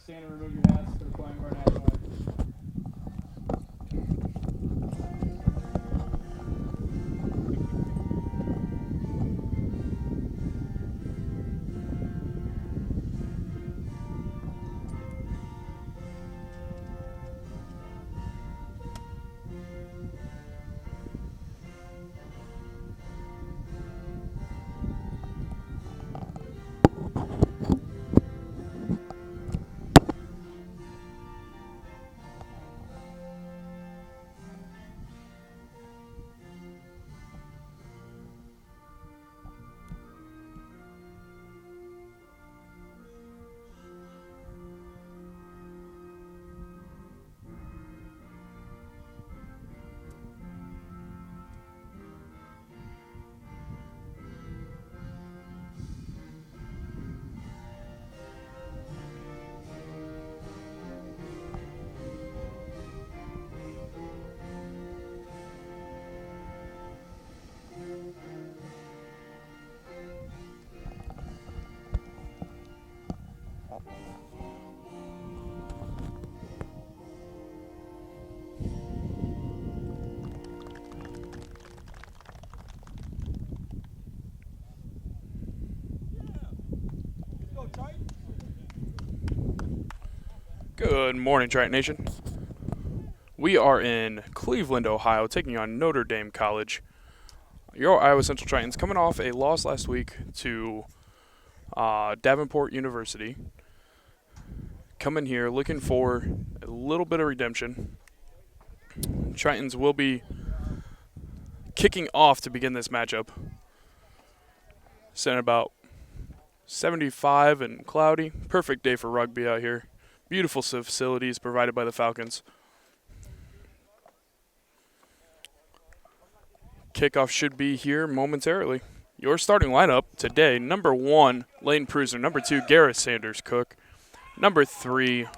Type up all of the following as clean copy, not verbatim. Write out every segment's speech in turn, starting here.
stand and remove your hats for the flying of our national anthem. Good morning, Triton Nation. We are in Cleveland, Ohio, taking on Notre Dame College. Your Iowa Central Tritons coming off a loss last week to Davenport University. Coming here looking for a little bit of redemption. Tritons will be kicking off to begin this matchup. Sitting about 75 and cloudy. Perfect day for rugby out here. Beautiful facilities provided by the Falcons. Kickoff should be here momentarily. Your starting lineup today, number 1, Lane Pruser. Number 2, Gareth Sanders Cook. Number 3,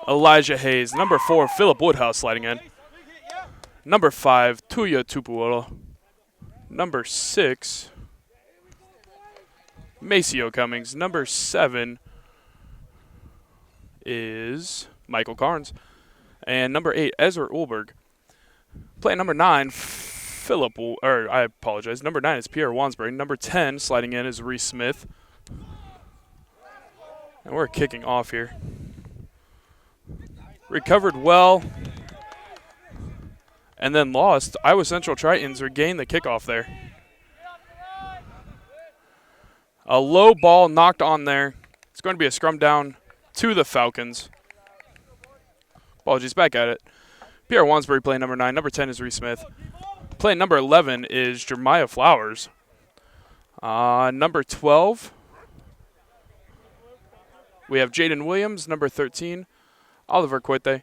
Elijah Hayes. Number 4, Philip Woodhouse sliding in. Number 5, Tuya Tupuola. Number 6, Maceo Cummings. Number 7 is Michael Carnes. And number 8, Ezra Ulberg. Playing number 9, Number 9 is Pierre Wansbury. Number 10 sliding in is Reese Smith. And we're kicking off here. Recovered well. And then lost. Iowa Central Tritons regained the kickoff there. A low ball knocked on there. It's going to be a scrum down to the Falcons. Apologies, back at it. Pierre Wansbury playing number 9. Number 10 is Reese Smith. Playing number 11 is Jeremiah Flowers. Number 12, we have Jaden Williams. Number 13, Oliver Quete.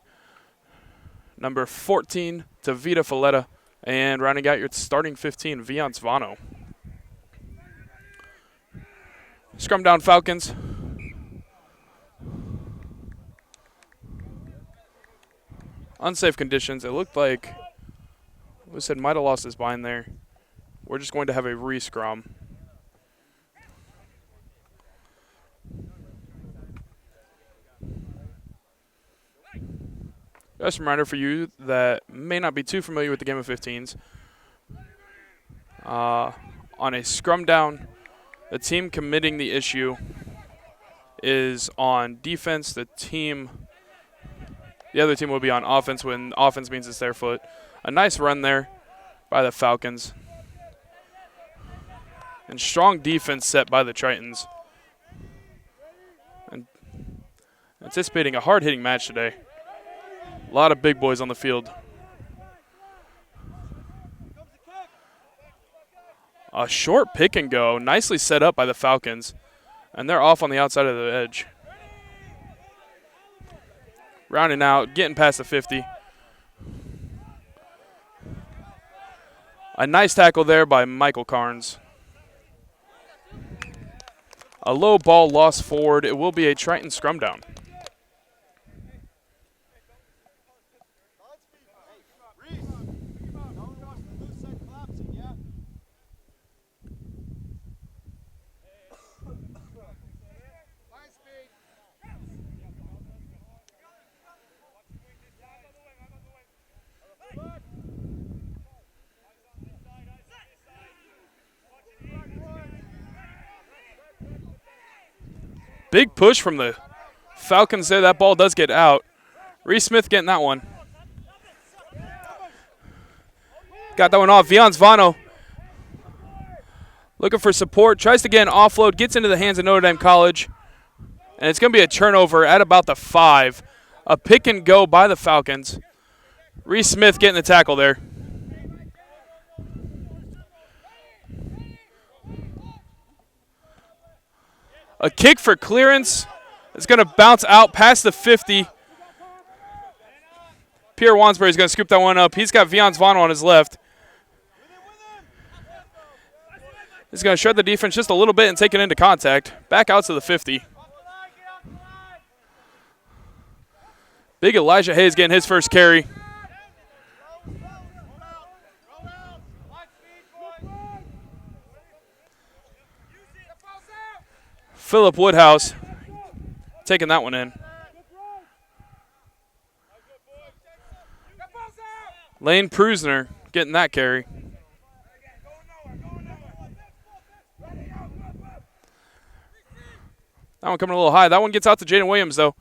Number 14, Tavita Faletta. And rounding out your starting 15, Viance Vano. Scrum down Falcons. Unsafe conditions. It looked like we said might have lost his bind there. We're just going to have a re-scrum. Just a reminder for you that may not be too familiar with the game of 15s. On a scrum down, the team committing the issue is on defense. The other team will be on offense when offense means it's their foot. A nice run there by the Falcons. And strong defense set by the Tritons. And anticipating a hard-hitting match today. A lot of big boys on the field. A short pick and go, nicely set up by the Falcons. And they're off on the outside of the edge. Rounding out, getting past the 50. A nice tackle there by Michael Carnes. A low ball lost forward. It will be a Triton scrum down. Big push from the Falcons there. That ball does get out. Reese Smith getting that one. Got that one off. Vians Vano looking for support. Tries to get an offload. Gets into the hands of Notre Dame College. And it's going to be a turnover at about the 5. A pick and go by the Falcons. Reese Smith getting the tackle there. A kick for clearance. It's going to bounce out past the 50. Pierre Wansbury is going to scoop that one up. He's got Vians Vano on his left. He's going to shred the defense just a little bit and take it into contact. Back out to the 50. Big Elijah Hayes getting his first carry. Phillip Woodhouse taking that one in. Lane Prusner getting that carry. That one coming a little high. That one gets out to Jaden Williams, though.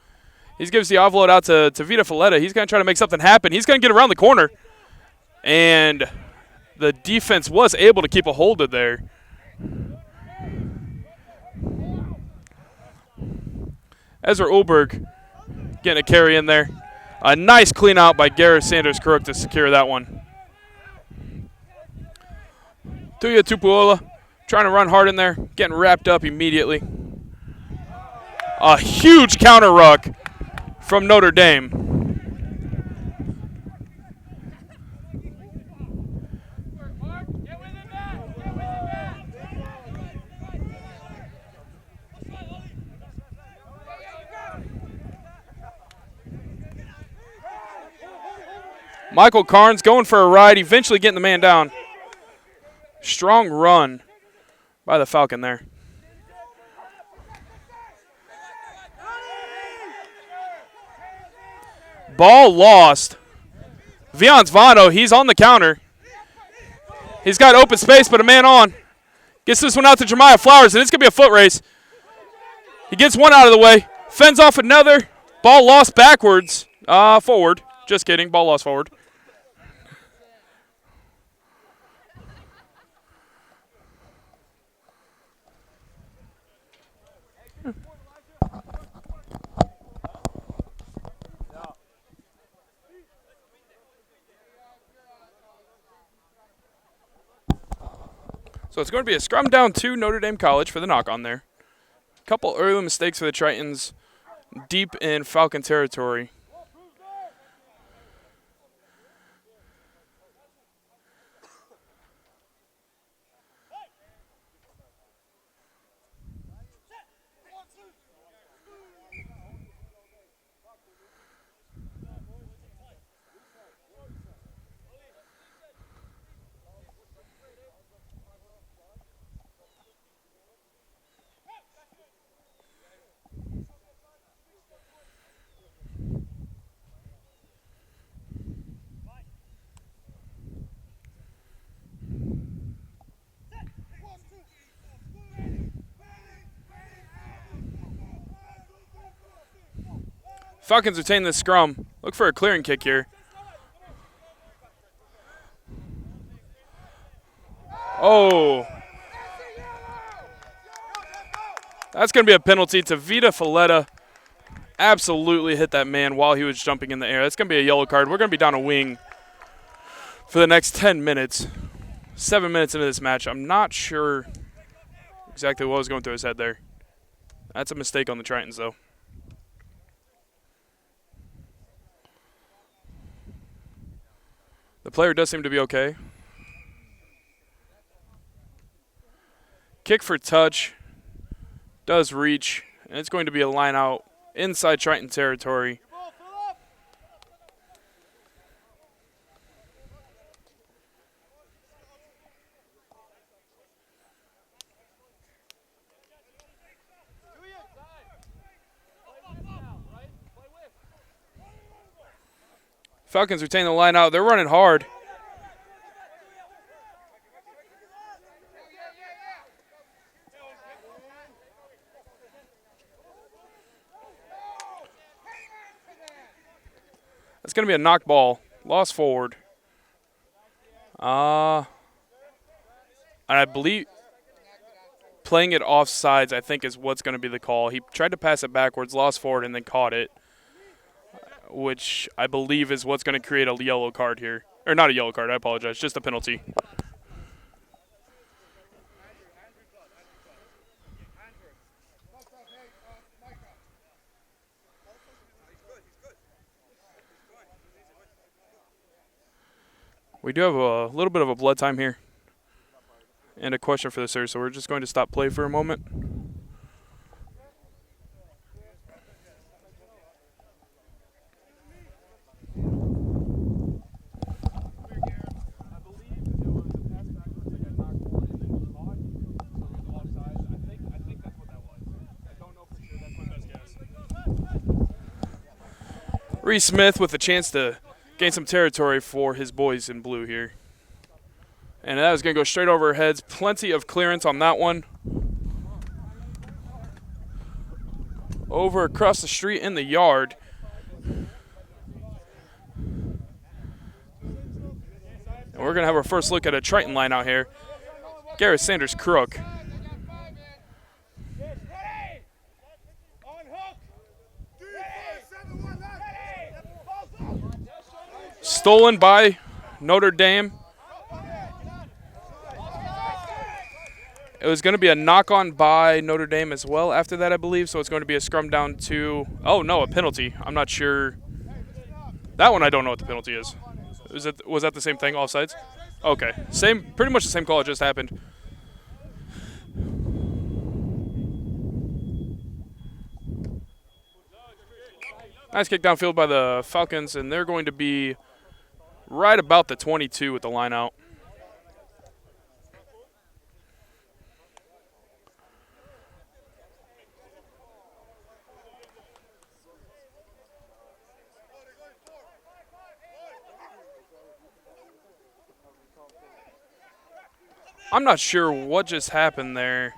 He gives the offload out to Vita Folletta. He's going to try to make something happen. He's going to get around the corner. And the defense was able to keep a hold of there. Ezra Ulberg getting a carry in there. A nice clean out by Gareth Sanders-Crook to secure that one. Tuya Tupuola trying to run hard in there, getting wrapped up immediately. A huge counter ruck from Notre Dame. Michael Carnes going for a ride, eventually getting the man down. Strong run by the Falcon there. Ball lost. Vians Vano, he's on the counter. He's got open space, but a man on. Gets this one out to Jeremiah Flowers, and it's going to be a foot race. He gets one out of the way. Fends off another. Ball lost backwards. Forward. Just kidding. Ball lost forward. So it's going to be a scrum down to Notre Dame College for the knock on there. A couple early mistakes for the Tritons deep in Falcon territory. Falcons retain the scrum. Look for a clearing kick here. Oh. That's going to be a penalty to Vita Folletta. Absolutely hit that man while he was jumping in the air. That's going to be a yellow card. We're going to be down a wing for the next 10 minutes. 7 minutes into this match. I'm not sure exactly what was going through his head there. That's a mistake on the Tritons, though. The player does seem to be okay. Kick for touch. Does reach. And it's going to be a line out inside Triton territory. Falcons retain the line out. They're running hard. That's going to be a knock ball. Lost forward. And I believe playing it offsides, I think, is what's going to be the call. He tried to pass it backwards, lost forward, and then caught it, which I believe is what's going to create a yellow card here. Or not a yellow card, I apologize, just a penalty. We do have a little bit of a blood time here and a question for the sir, so we're just going to stop play for a moment. Reese Smith with a chance to gain some territory for his boys in blue here. And that was going to go straight over our heads. Plenty of clearance on that one. Over across the street in the yard. And we're going to have our first look at a Triton line out here. Garrett Sanders Crook. Stolen by Notre Dame. It was going to be a knock-on by Notre Dame as well after that, I believe. So it's going to be a scrum down to, a penalty. I'm not sure. That one I don't know what the penalty is. Was that the same thing, offsides? Okay. Pretty much the same call that just happened. Nice kick downfield by the Falcons, and they're going to be right about the 22 with the line out. I'm not sure what just happened there.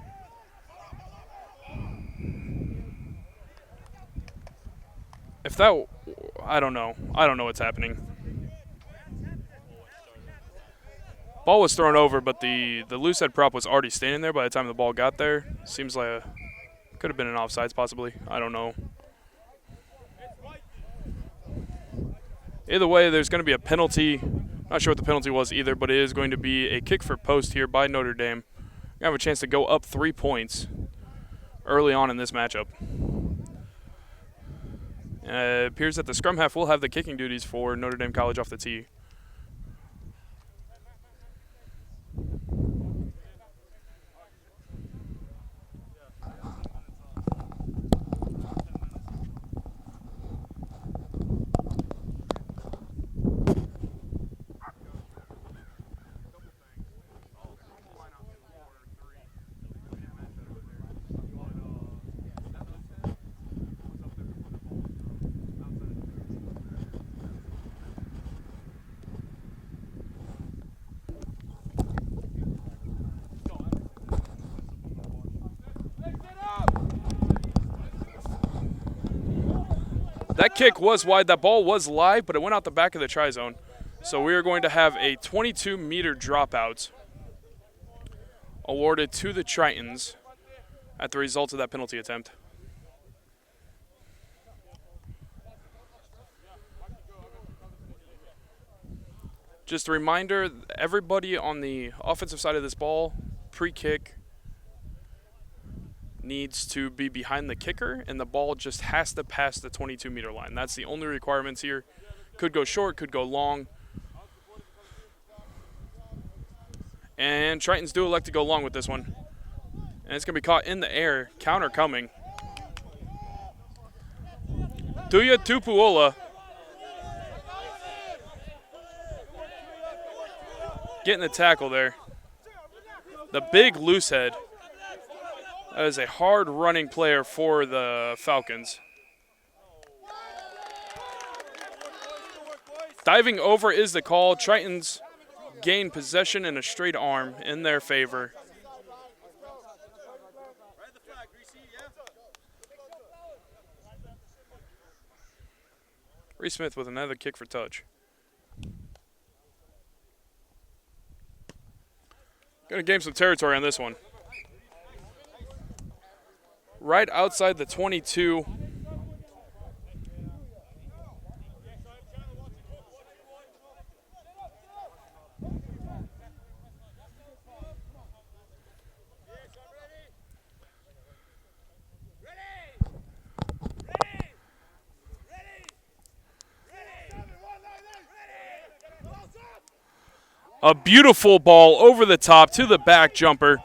I don't know. I don't know what's happening. Ball was thrown over, but the loose head prop was already standing there by the time the ball got there. Seems like could have been an offsides possibly. I don't know. Either way, there's going to be a penalty. Not sure what the penalty was either, but it is going to be a kick for post here by Notre Dame. We have a chance to go up 3 points early on in this matchup. It appears that the scrum half will have the kicking duties for Notre Dame College off the tee. That kick was wide. That ball was live, but it went out the back of the try zone. So we are going to have a 22-meter dropout awarded to the Tritons at the result of that penalty attempt. Just a reminder, everybody on the offensive side of this ball, pre-kick, needs to be behind the kicker, and the ball just has to pass the 22-meter line. That's the only requirements here. Could go short, could go long. And Tritons do elect to go long with this one. And it's going to be caught in the air, counter coming. Tuya Tupuola getting the tackle there. The big loose head. That is a hard-running player for the Falcons. Diving over is the call. Tritons gain possession and a straight arm in their favor. Reese Smith with another kick for touch. Going to gain some territory on this one. Right outside the 22. A beautiful ball over the top to the back jumper.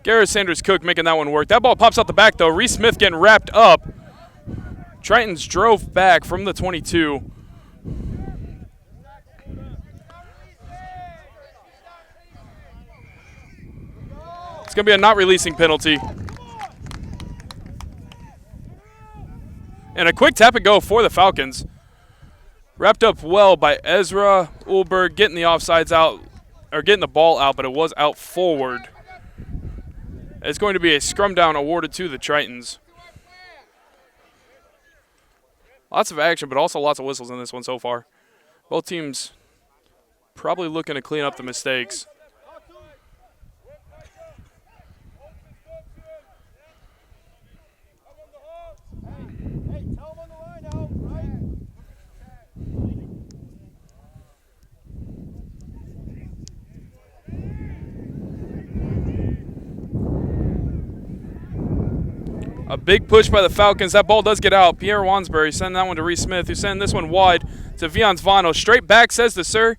Garrett Sanders-Cook making that one work. That ball pops out the back, though. Reese Smith getting wrapped up. Tritons drove back from the 22. It's going to be a not releasing penalty. And a quick tap and go for the Falcons. Wrapped up well by Ezra Ulberg, getting the offsides out, or getting the ball out, but it was out forward. It's going to be a scrum down awarded to the Tritons. Lots of action, but also lots of whistles in this one so far. Both teams probably looking to clean up the mistakes. A big push by the Falcons. That ball does get out. Pierre Wansbury sending that one to Reese Smith, who's sending this one wide to Vion Zvano. Straight back, says the sir.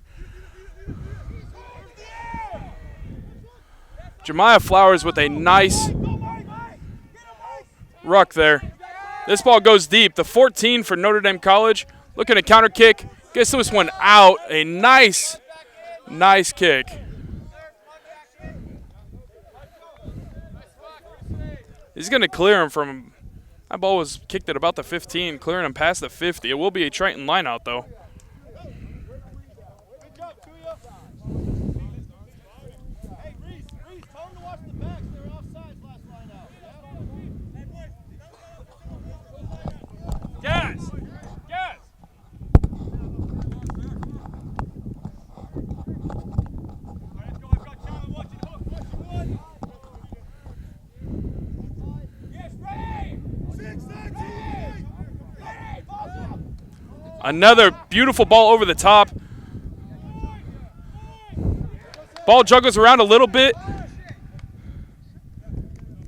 Jemiah Flowers with a nice ruck there. This ball goes deep. The 14 for Notre Dame College. Looking to counter kick. Gets this one out. A nice kick. He's going to clear him from – that ball was kicked at about the 15, clearing him past the 50. It will be a Triton line-out, though. Yes! Yes! Another beautiful ball over the top. Ball juggles around a little bit.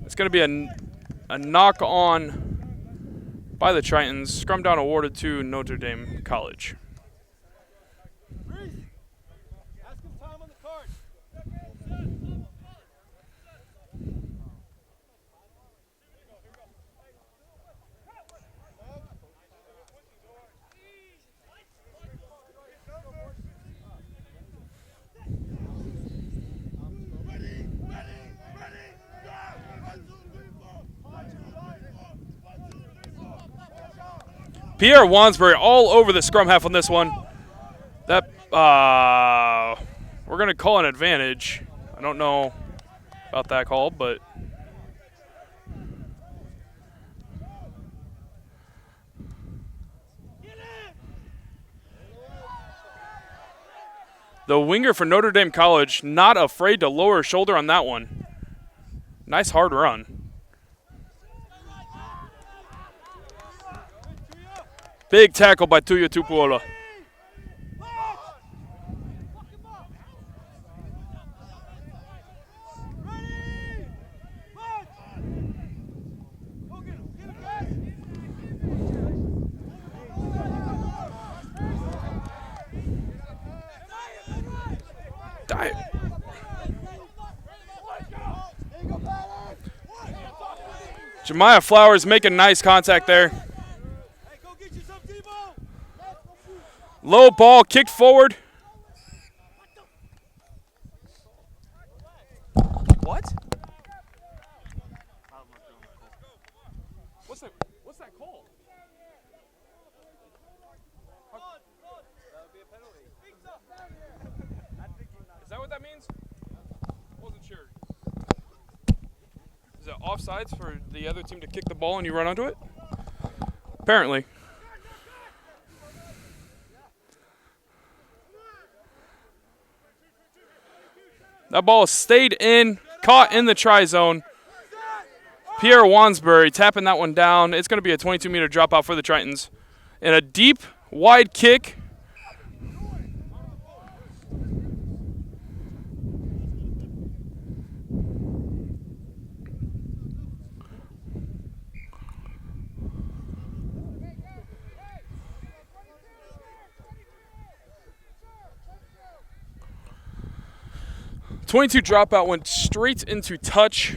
It's going to be a knock on by the Tritons. Scrum down awarded to Notre Dame College. Pierre Wansbury all over the scrum half on this one. That we're going to call an advantage. I don't know about that call, but the winger for Notre Dame College not afraid to lower his shoulder on that one. Nice hard run. Big tackle by Tuya Tupuola. Jemiah Flowers making nice contact there. Low ball, kicked forward. What? What's that call? Is that what that means? Wasn't sure. Is it offsides for the other team to kick the ball and you run onto it? Apparently. That ball stayed in, caught in the try zone. Pierre Wansbury tapping that one down. It's going to be a 22-meter dropout for the Tritons. And a deep, wide kick. .22 dropout went straight into touch.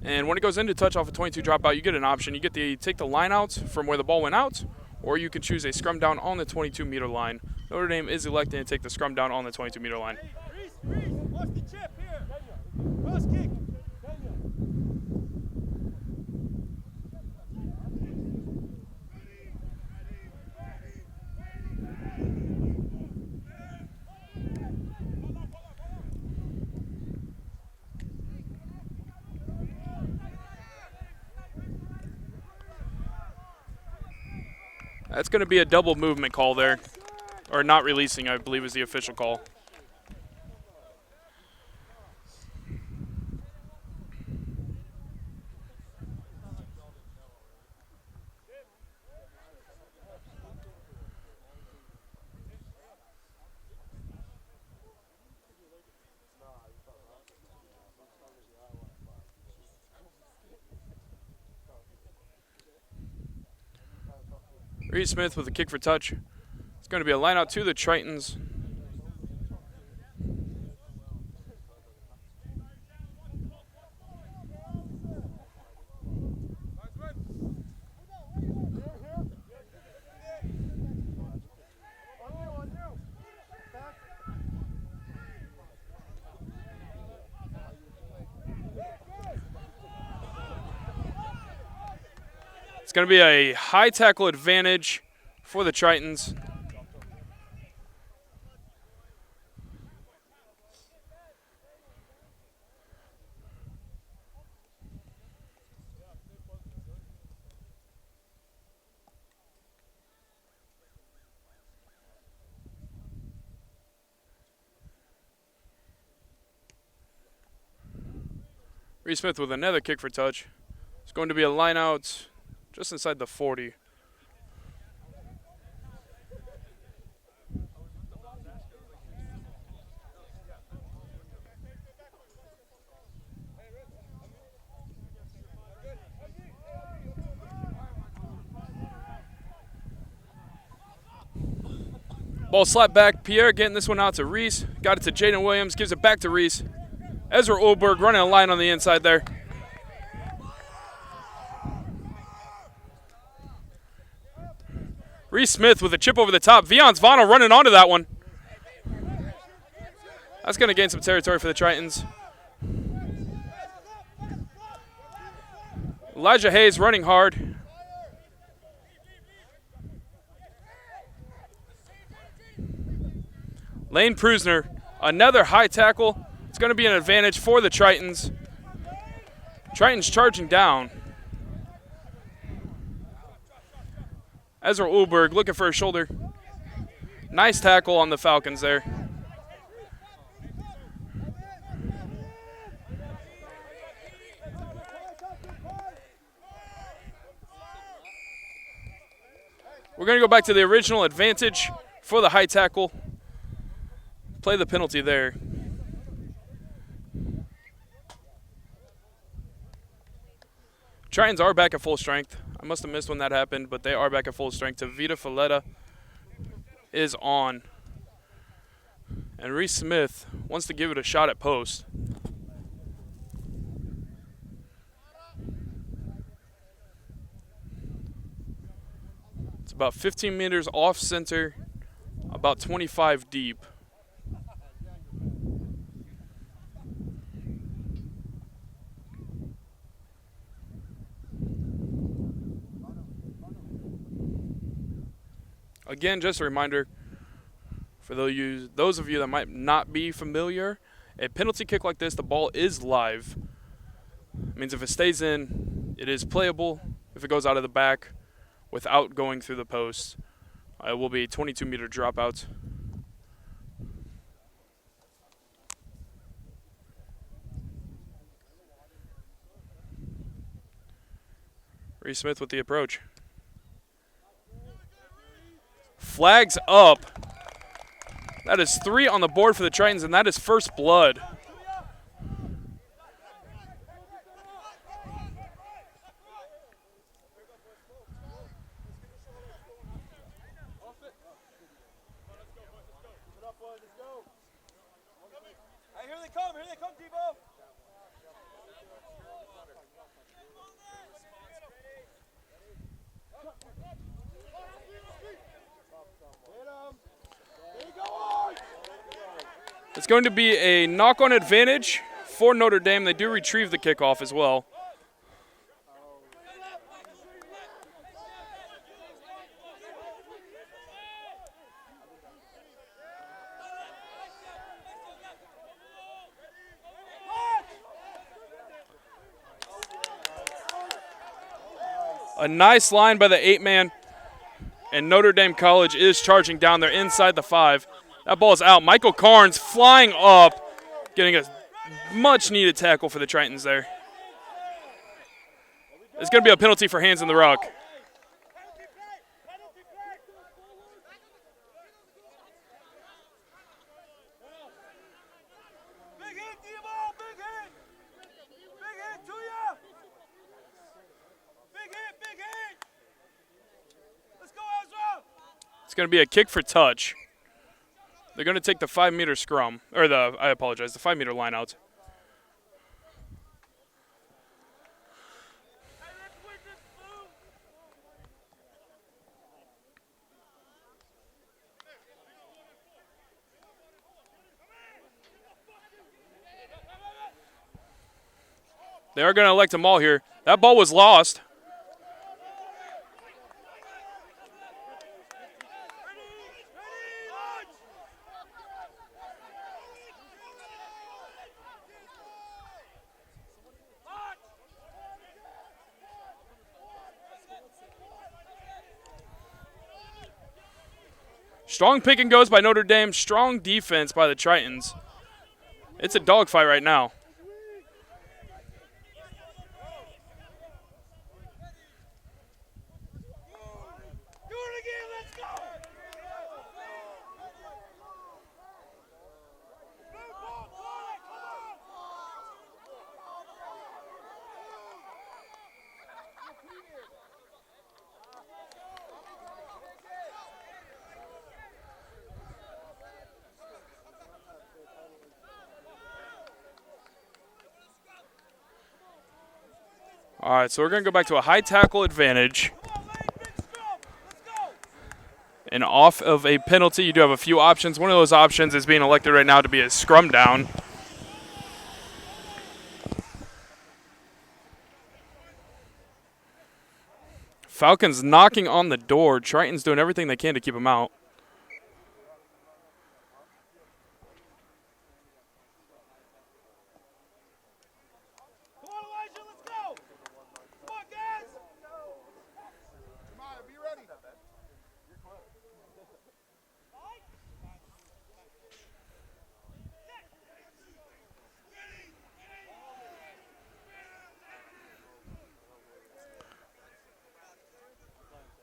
And when it goes into touch off a 22 dropout, you get an option. You get to take the line out from where the ball went out, or you can choose a scrum down on the 22-meter line. Notre Dame is electing to take the scrum down on the 22-meter line. Reese, watch the chip here. Cross kick. That's going to be a double movement call there. Or not releasing, I believe, is the official call. Reese Smith with a kick for touch. It's going to be a line out to the Tritons. It's going to be a high tackle advantage for the Tritons. Reese Smith with another kick for touch. It's going to be a line out just inside the 40. Ball slapped back. Pierre getting this one out to Reese. Got it to Jaden Williams. Gives it back to Reese. Ezra Olberg running a line on the inside there. Reese Smith with a chip over the top. Vion Zvano running onto that one. That's going to gain some territory for the Tritons. Elijah Hayes running hard. Lane Prusner, another high tackle. It's going to be an advantage for the Tritons. Tritons charging down. Ezra Ulberg looking for a shoulder. Nice tackle on the Falcons there. We're going to go back to the original advantage for the high tackle. Play the penalty there. Tritons are back at full strength. I must have missed when that happened, but they are back at full strength. Tavita Falletta is on. And Reese Smith wants to give it a shot at post. It's about 15 meters off center, about 25 deep. Again, just a reminder for those of you that might not be familiar, a penalty kick like this, the ball is live. It means if it stays in, it is playable. If it goes out of the back without going through the post, it will be 22-meter dropouts. Reese Smith with the approach. Flags up. That is 3 on the board for the Tritons, and that is first blood. Hey, here they come, Debo. It's going to be a knock-on advantage for Notre Dame. They do retrieve the kickoff as well. A nice line by the 8-man, and Notre Dame College is charging down there inside the 5. That ball is out. Michael Carnes flying up, getting a much-needed tackle for the Tritons there. It's going to be a penalty for hands in the ruck. Big hit, Debo, big hit. Big hit to ya. Big hit. Let's go, Ezra. It's going to be a kick for touch. They're going to take the 5-meter scrum, or the 5-meter line out. They are going to elect a maul here. That ball was lost. Strong pick and goes by Notre Dame. Strong defense by the Tritons. It's a dogfight right now. All right, so we're going to go back to a high tackle advantage. And off of a penalty, you do have a few options. One of those options is being elected right now to be a scrum down. Falcons knocking on the door. Tritons doing everything they can to keep them out.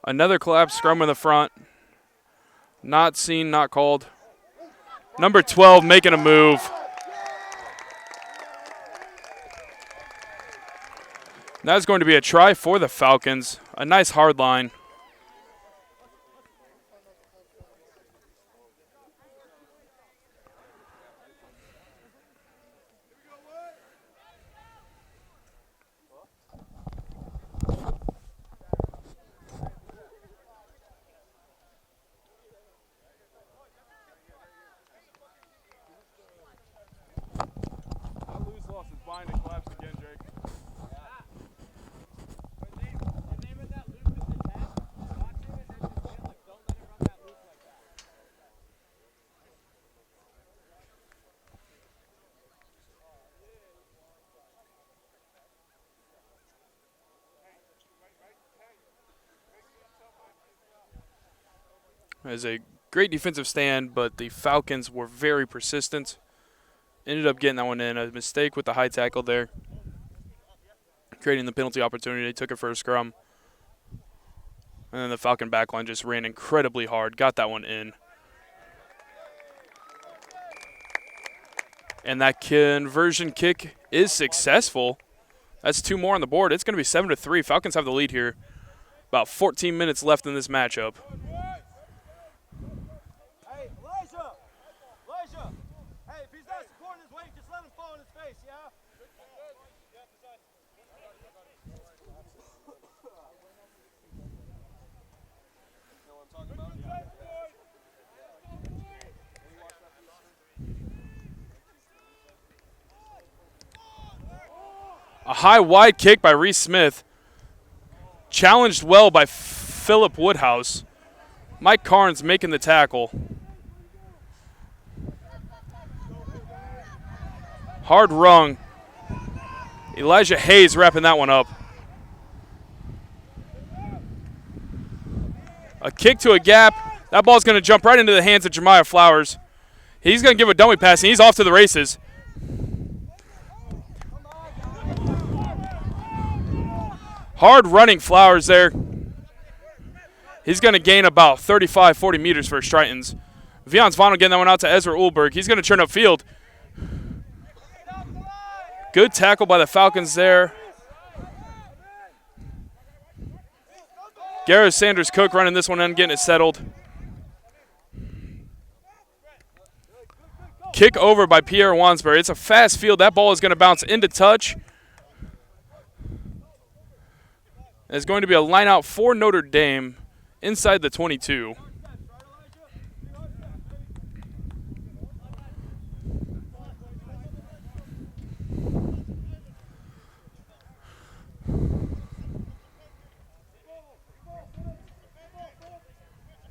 Another collapse scrum in the front. Not seen, not called. Number 12 making a move. That's going to be a try for the Falcons. A nice hard line. It was a great defensive stand, but the Falcons were very persistent. Ended up getting that one in. A mistake with the high tackle there, creating the penalty opportunity. They took it for a scrum. And then the Falcon backline just ran incredibly hard, got that one in. And that conversion kick is successful. That's 2 more on the board. It's going to be 7-3. Falcons have the lead here. About 14 minutes left in this matchup. Hey, Elijah! Hey, if he's not supporting his weight, just let him fall in his face, yeah? A high wide kick by Reese Smith. Challenged well by Philip Woodhouse. Mike Carnes making the tackle. Hard rung. Elijah Hayes wrapping that one up. A kick to a gap. That ball's going to jump right into the hands of Jemiah Flowers. He's going to give a dummy pass, and he's off to the races. Hard running Flowers there. He's going to gain about 35, 40 meters for his Tritons. Vion Zvano getting that one out to Ezra Ulberg. He's going to turn upfield. Good tackle by the Falcons there. Gareth Sanders Cook running this one in, getting it settled. Kick over by Pierre Wansbury. It's a fast field. That ball is going to bounce into touch. It's going to be a line out for Notre Dame inside the 22.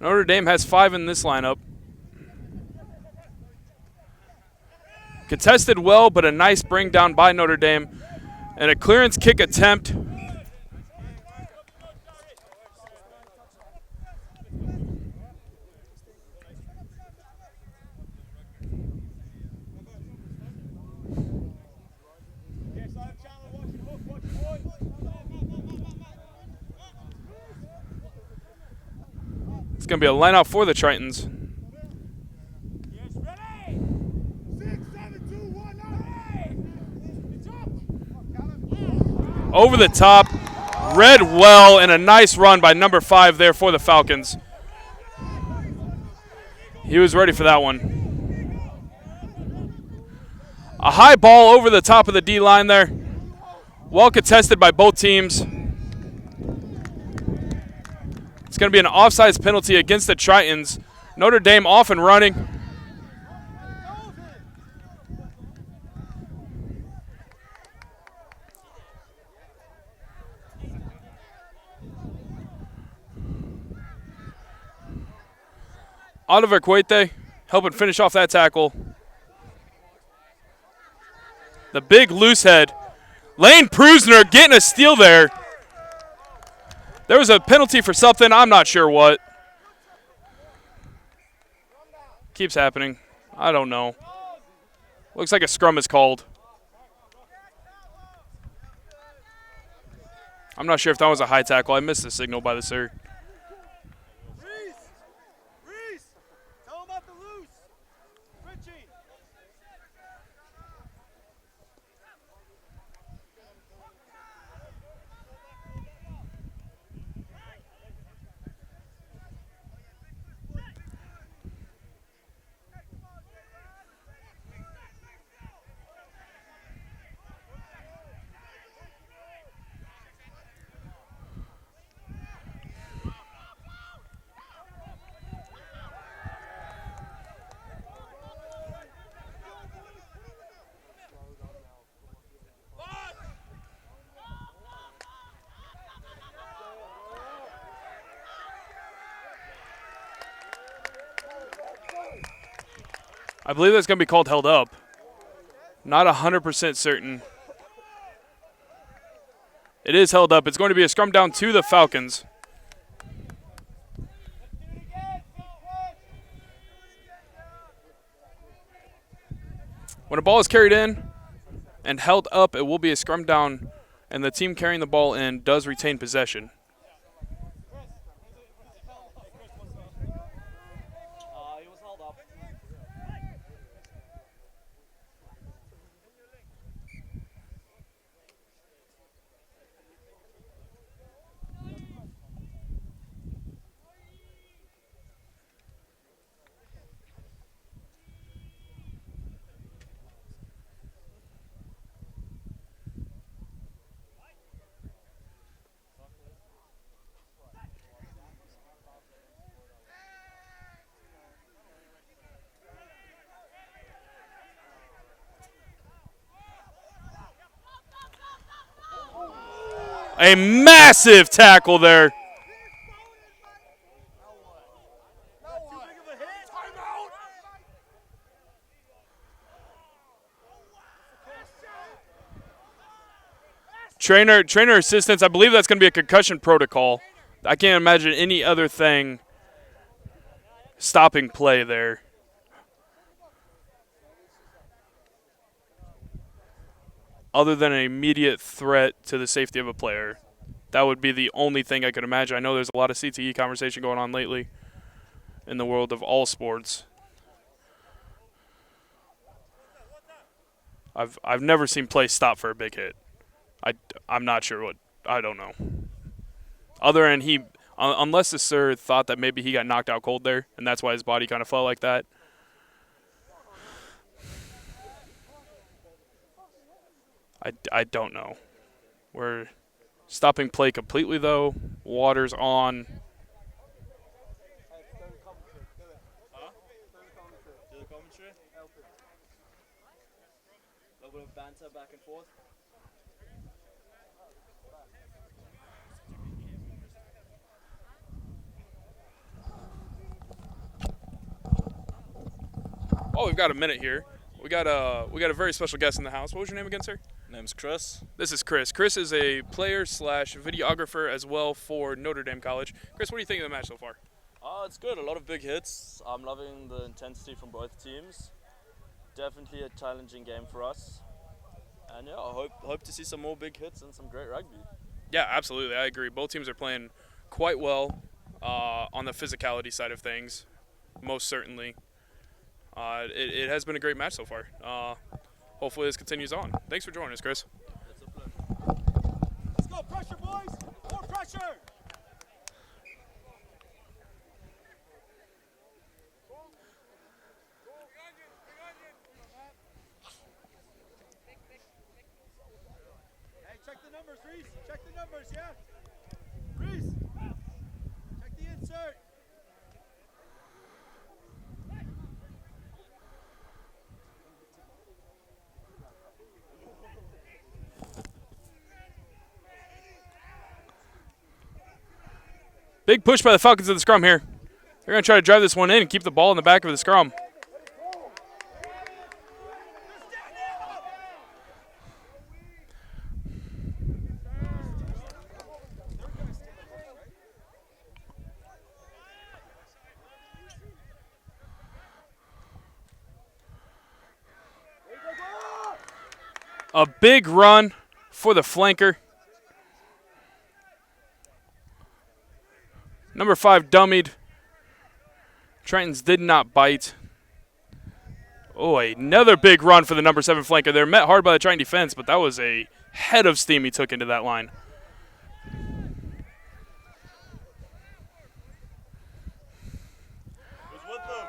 Notre Dame has 5 in this lineup. Contested well, but a nice bring down by Notre Dame. And a clearance kick attempt. It's going to be a line out for the Tritons. Over the top, read well, and a nice run by number 5 there for the Falcons. He was ready for that one. A high ball over the top of the D-line there. Well contested by both teams. It's going to be an offsides penalty against the Tritons. Notre Dame off and running. Oliver Cuete helping finish off that tackle. The big loose head. Lane Prusner getting a steal there. There was a penalty for something, I'm not sure what. Keeps happening. I don't know. Looks like a scrum is called. I'm not sure if that was a high tackle. I missed the signal by the sir. Reese! Tell him about the loose! Richie! I believe that's going to be called held up. Not 100% certain. It is held up. It's going to be a scrum down to the Falcons. When a ball is carried in and held up, it will be a scrum down, and the team carrying the ball in does retain possession. held up. A massive tackle there. Trainer assistance, I believe that's going to be a concussion protocol. I can't imagine any other thing stopping play there. Other than an immediate threat to the safety of a player. That would be the only thing I could imagine. I know there's a lot of CTE conversation going on lately in the world of all sports. I've never seen play stop for a big hit. I'm not sure what. I don't know. Other than unless the sir thought that maybe he got knocked out cold there, and that's why his body kind of fell like that. I don't know. We're stopping play completely, though. Water's on. Do the commentary? A little bit of banter back and forth. Oh, we've got a minute here. We got a very special guest in the house. What was your name again, sir? Name's Chris. This is Chris. Chris is a player/videographer as well for Notre Dame College. Chris, what do you think of the match so far? It's good. A lot of big hits. I'm loving the intensity from both teams. Definitely a challenging game for us. And yeah, I hope to see some more big hits and some great rugby. Yeah, absolutely. I agree. Both teams are playing quite well on the physicality side of things, most certainly. It has been a great match so far. Hopefully this continues on. Thanks for joining us, Chris. It's a pleasure. Let's go, pressure, boys! More pressure! Hey, check the numbers, Reese. Check the numbers, yeah? Reese! Check the insert. Big push by the Falcons in the scrum here. They're going to try to drive this one in and keep the ball in the back of the scrum. A big run for the flanker. Number 5 dummied. Tritons did not bite. Oh, another big run for the number 7 flanker. They're met hard by the Triton defense, but that was a head of steam he took into that line. Who's with them?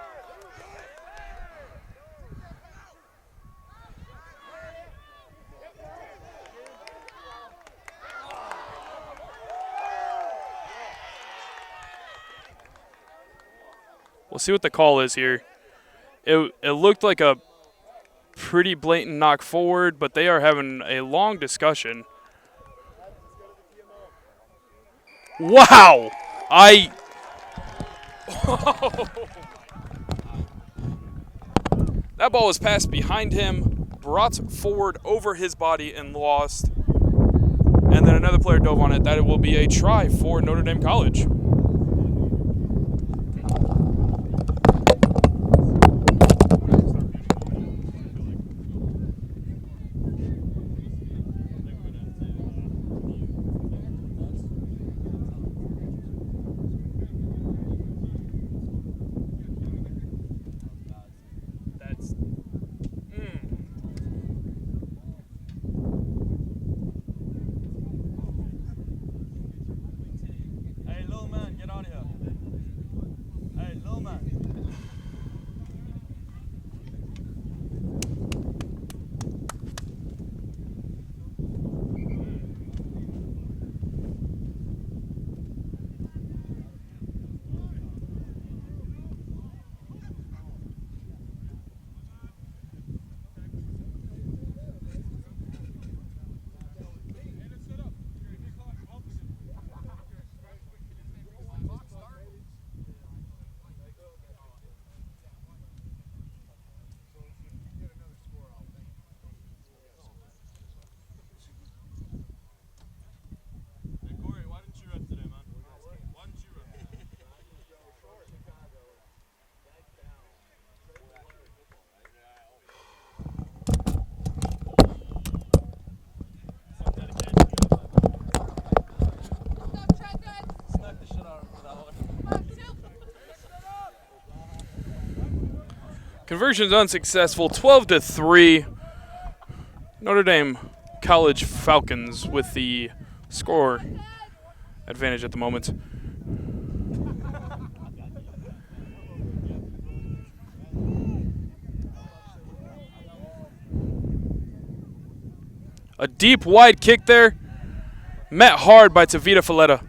We'll see what the call is here. It looked like a pretty blatant knock forward, but they are having a long discussion. Wow! That ball was passed behind him, brought forward over his body and lost. And then another player dove on it. That it will be a try for Notre Dame College. Conversion's unsuccessful, 12-3. Notre Dame College Falcons with the score advantage at the moment. A deep, wide kick there. Met hard by Tavita Falletta.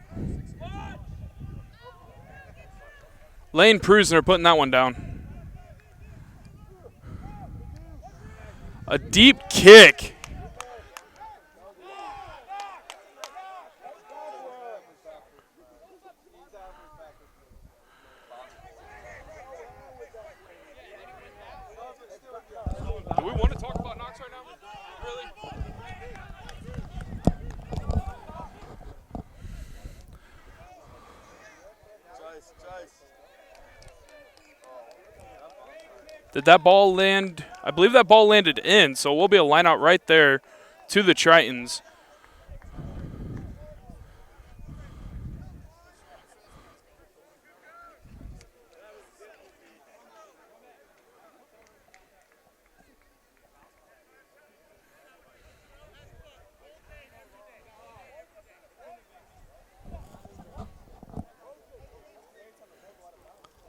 Lane Prusner putting that one down. A deep kick. Do we want to talk about Knox right now? Really? Did that ball land? I believe that ball landed in, so we'll be a line out right there to the Tritons.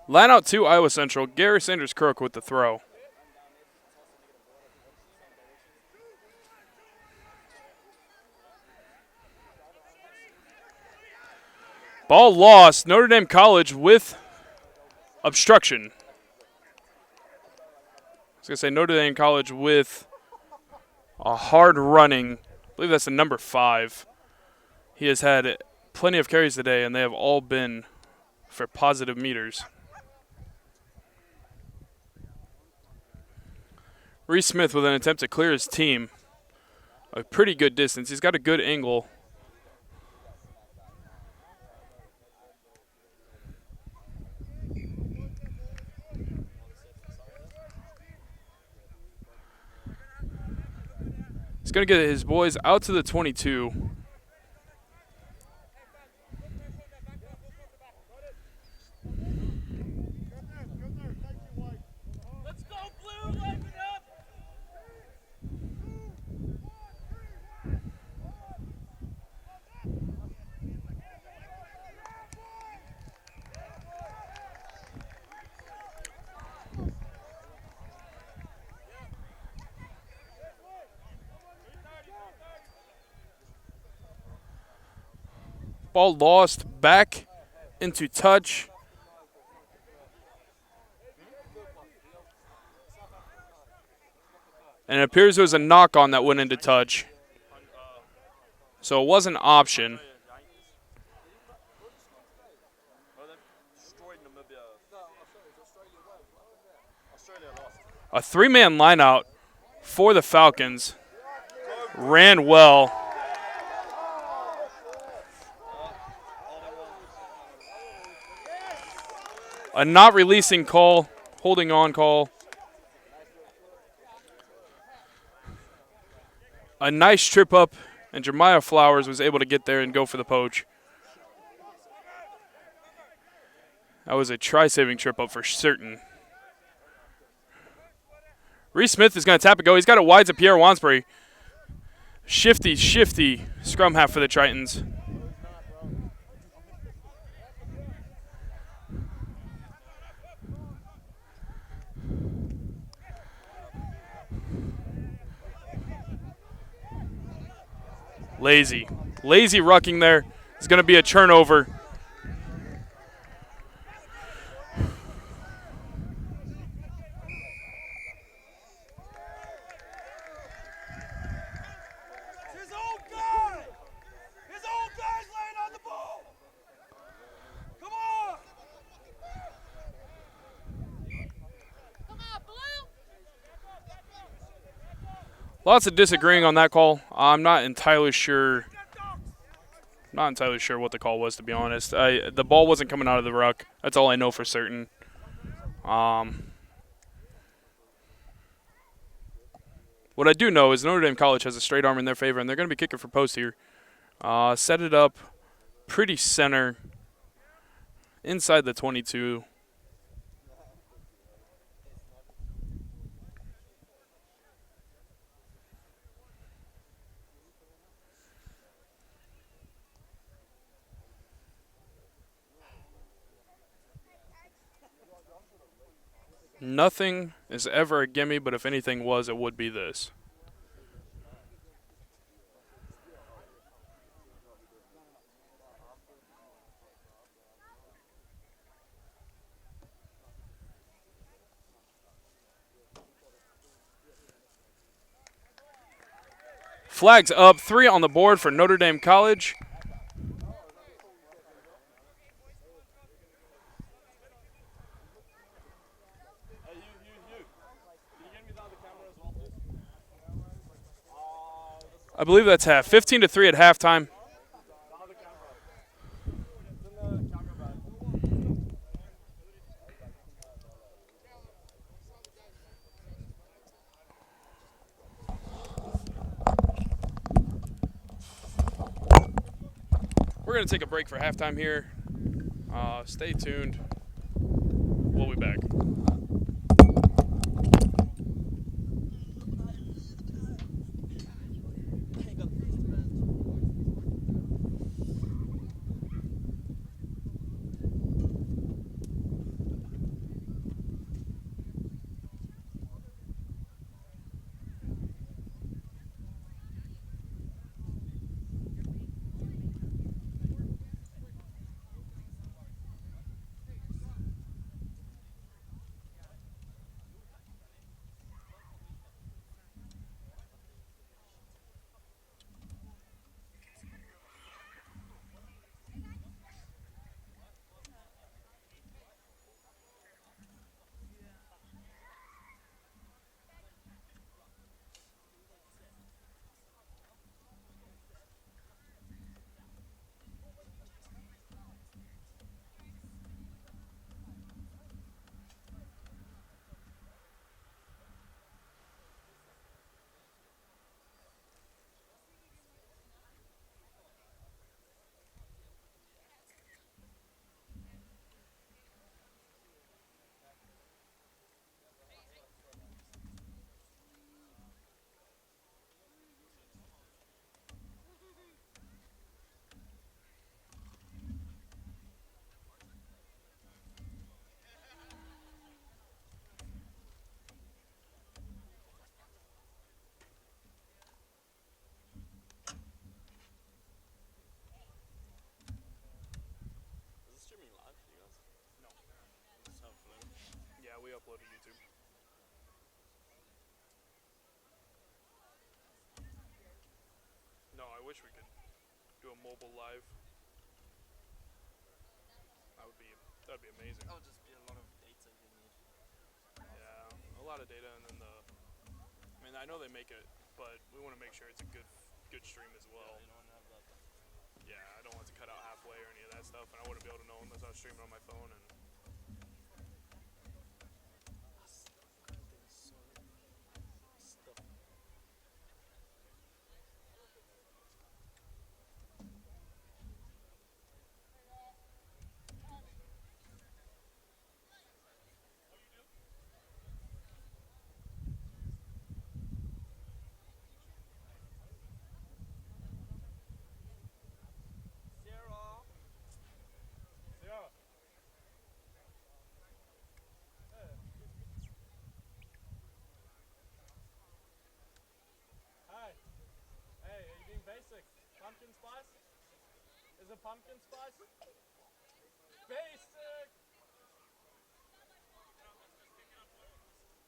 Line out to Iowa Central. Gary Sanders Crook with the throw. Ball lost. Notre Dame College with obstruction. I was going to say Notre Dame College with a hard running. I believe that's the number 5. He has had plenty of carries today, and they have all been for positive meters. Reese Smith with an attempt to clear his team. A pretty good distance. He's got a good angle. He's going to get his boys out to the 22. Ball lost back into touch. And it appears there was a knock on that went into touch. So it was an option. A 3-man line out for the Falcons. Ran well. A not releasing call, holding on call. A nice trip up, and Jeremiah Flowers was able to get there and go for the poach. That was a try-saving trip up for certain. Reese Smith is going to tap it go. He's got it wide to Pierre Wansbury. Shifty scrum half for the Tritons. Lazy rucking there. It's going to be a turnover. Lots of disagreeing on that call. I'm not entirely sure. What the call was, to be honest. The ball wasn't coming out of the ruck. That's all I know for certain. What I do know is Notre Dame College has a straight arm in their favor, and they're going to be kicking for post here. Set it up pretty center inside the 22. Nothing is ever a gimme, but if anything was, it would be this. Flags up, 3 on the board for Notre Dame College. Hey, you. Can you get me the other camera as well, please? I believe that's half. 15-3 at halftime. The other camera. It's in the camera bag. We're going to take a break for halftime here. Stay tuned. We'll be back. Is this streaming live, you guys? No. Just have fun. Yeah, we upload to YouTube. No, I wish we could do a mobile live. That'd be amazing. That would just be a lot of data you need. Yeah, a lot of data, and then I know they make it, but we want to make sure it's a good stream as well. Yeah, you don't want to have that. Yeah, I don't want it to cut out halfway or any of that stuff, and I wouldn't be able to know unless I was streaming on my phone. And Stuff. Sierra. Hi. Hey, are you being basic? Pumpkin spice? Is it pumpkin spice? Basic!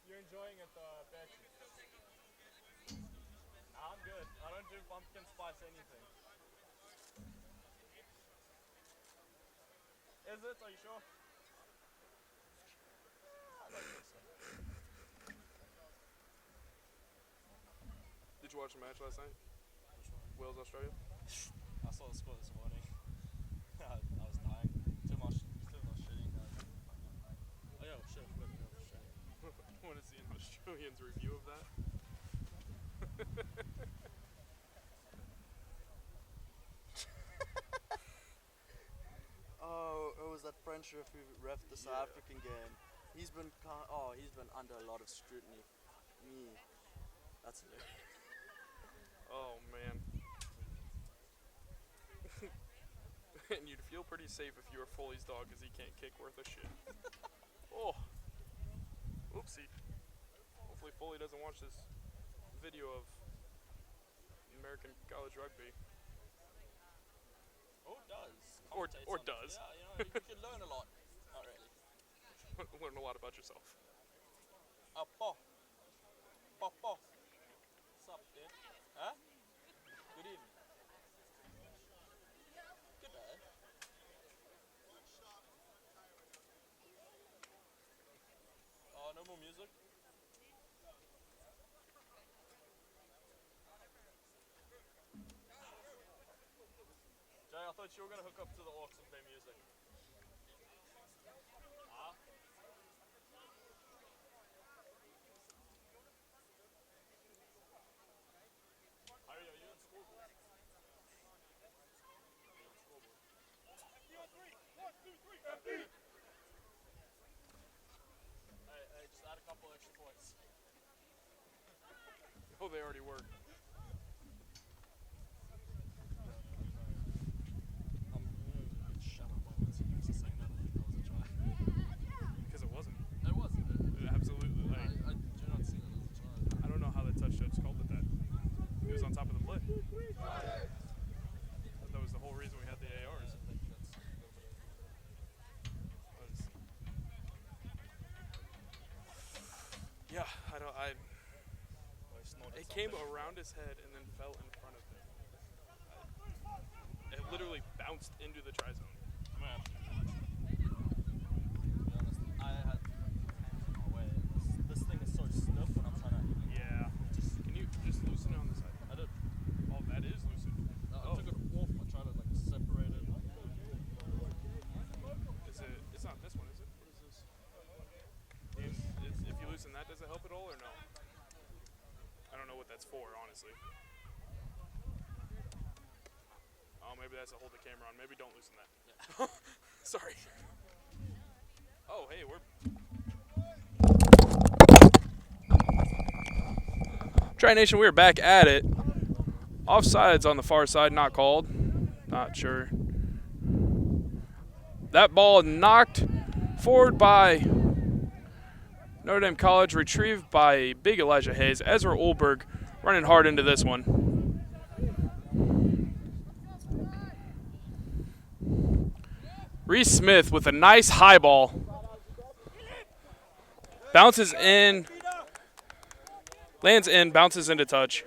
You're enjoying it though, I bet you. Nah, I'm good. I don't do pumpkin spice anything. Is it? Are you sure? did you watch the match last night? Which one? Wales, Australia. I saw the score this morning. I was dying. Too much shitting. Oh yeah, shit, I forgot we have Australia. I want to see an Australian's review of that. Oh, it was that French ref who ref the South Yeah. African game. He's been under a lot of scrutiny. That's hilarious. Oh man. And you'd feel pretty safe if you were Foley's dog, because he can't kick worth a shit. Oh. Foley doesn't watch this video of American college rugby. Or does. Or Commentates on it. does. Yeah, you can learn a lot. Not really. Learn a lot about yourself. Appo. Popo. What's up, dude? Huh? Good evening. Good day. Oh, no more music? Jay, I thought you were going to hook up to the aux and play music. Huh? Harry, are you in scoreboard? Hey, just add a couple extra points. Oh, they already were. Shut up, I was saying that. I think that was a try. Because it wasn't. It was. Absolutely. I do not see that as a try. I don't know how the touch judge called it that. He was on top of the play. That was the whole reason we had the ARs. I think that's a little bit Yeah, I don't. of It came around his head and then fell in front of him. It literally bounced into the try zone. Man. To be honest, I had hands in my way. This thing is so stiff when I'm trying to. Yeah. Can you just loosen it on the side? I did. Oh, that is loosened. I took it off. I tried to like separate it. It's not this one, is it? What is this? If you loosen that, does it help at all or no? I don't know what that's for, honestly. Oh, maybe that's to hold the camera on. Maybe don't loosen that. Yeah. Sorry. Oh, hey, Tri Nation, we're back at it. Offsides on the far side, not called. Not sure. That ball knocked forward by Notre Dame College, retrieved by big Elijah Hayes. Ezra Olberg running hard into this one. Reese Smith with a nice high ball. Bounces in. Lands in, bounces into touch.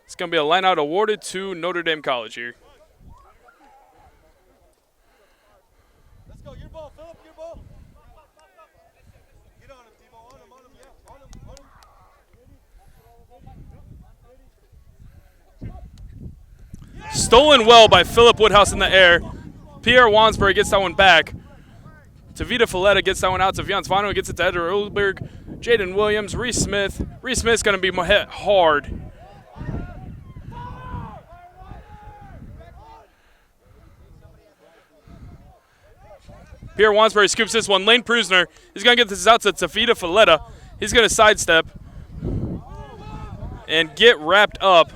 It's going to be a line out awarded to Notre Dame College here. Let's go. Your ball, Philip. Your ball. Get on him, Tebow. On him. Yeah. On him. Stolen well by Philip Woodhouse in the air. Pierre Wansbury gets that one back. Tavita Folletta gets that one out to Vian Zvano. Gets it to Edgar Ulberg. Jaden Williams. Reese Smith. Reese Smith's going to be hit hard. Pierre Wansbury scoops this one. Lane Prusner. He's going to get this out to Tavita Folletta. He's going to sidestep and get wrapped up.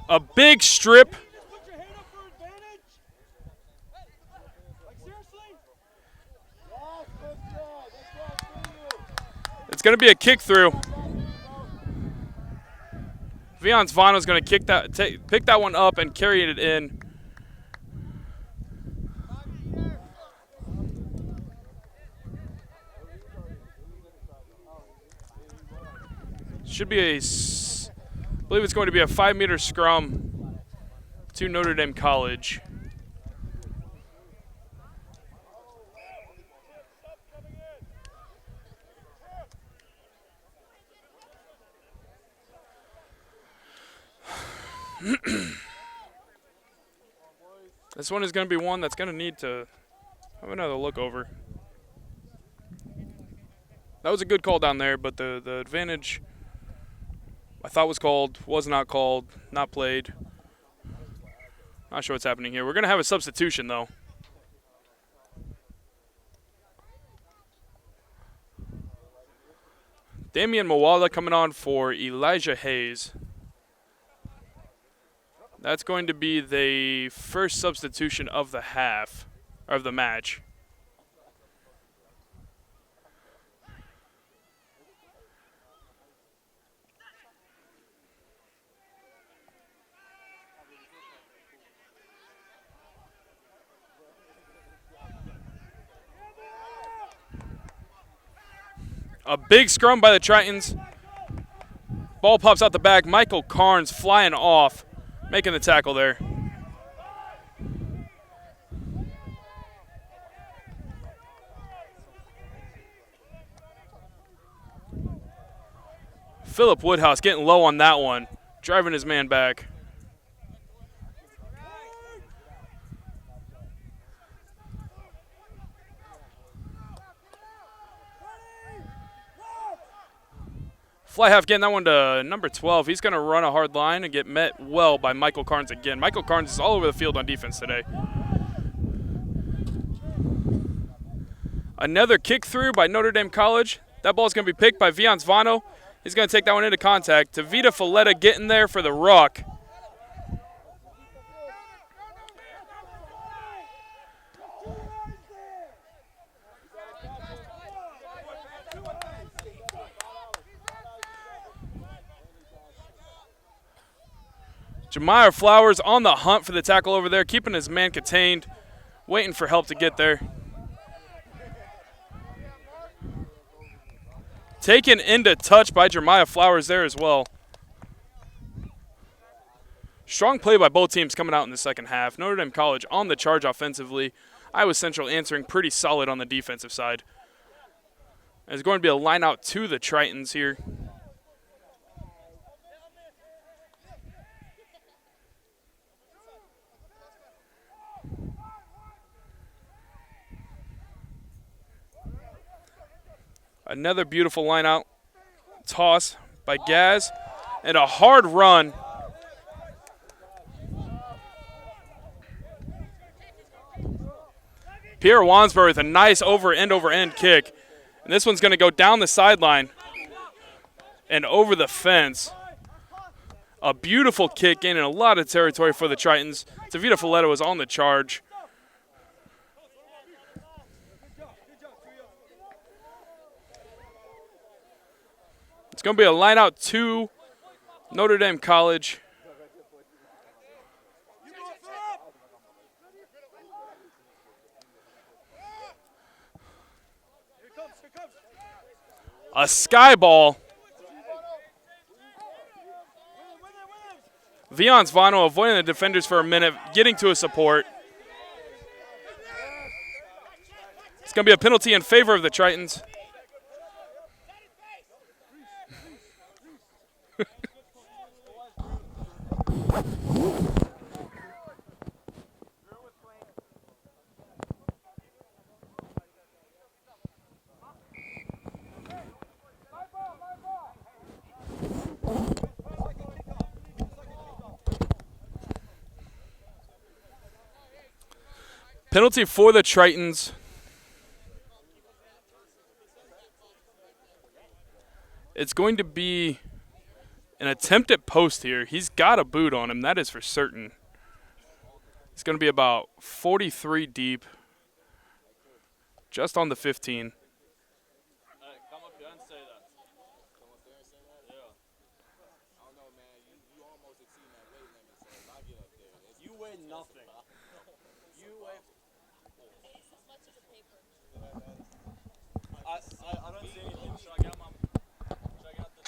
A big strip. Put your hand up for advantage. Like, seriously? It's going to be a kick through. Vian Zvano's going to kick that, pick that one up and carry it in. Should be I believe it's going to be a 5-meter scrum to Notre Dame College. This one is going to be one that's going to need to have another look over. That was a good call down there, but the advantage I thought was called, was not called, not played. Not sure what's happening here. We're going to have a substitution, though. Damian Mawala coming on for Elijah Hayes. That's going to be the first substitution of the half, of the match. A big scrum by the Tritons. Ball pops out the back. Michael Carnes flying off, making the tackle there. Philip Woodhouse getting low on that one, driving his man back. Fly half getting that one to number 12. He's going to run a hard line and get met well by Michael Carnes again. Michael Carnes is all over the field on defense today. Another kick through by Notre Dame College. That ball's going to be picked by Vians Vano. He's going to take that one into contact. Tavita Folletta getting there for the ruck. Jamiah Flowers on the hunt for the tackle over there, keeping his man contained, waiting for help to get there. Taken into touch by Jeremiah Flowers there as well. Strong play by both teams coming out in the second half. Notre Dame College on the charge offensively. Iowa Central answering pretty solid on the defensive side. There's going to be a line out to the Tritons here. Another beautiful line out. Toss by Gaz. And a hard run. Pierre Wansberg with a nice over-end kick. And this one's going to go down the sideline and over the fence. A beautiful kick, gaining a lot of territory for the Tritons. Tavita Folletta was on the charge. It's going to be a line out to Notre Dame College. A sky ball. Vians Vano avoiding the defenders for a minute, getting to a support. It's going to be a penalty in favor of the Tritons. Penalty for the Tritons. It's going to be an attempt at post here. He's got a boot on him, that is for certain. It's going to be about 43 deep, just on the 15. Come up here and say that. Come up there and say that? Yeah. I don't know, man. You almost exceeding that weight limit, so if I get up there. You weigh nothing. You weigh... I don't see anything. Should I get my... Should I get the...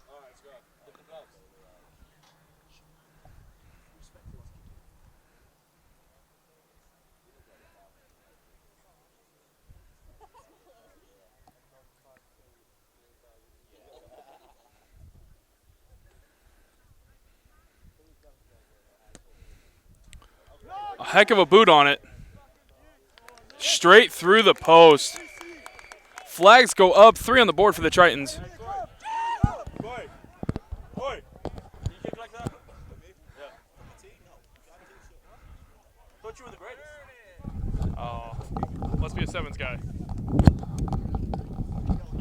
All right, let's go. Get the gloves. A heck of a boot on it. Straight through the post. Flags go up, 3 on the board for the Tritons. Oi. Oi. Can you kick like that? Yeah. Thought you were the greatest. Oh, must be a sevens guy.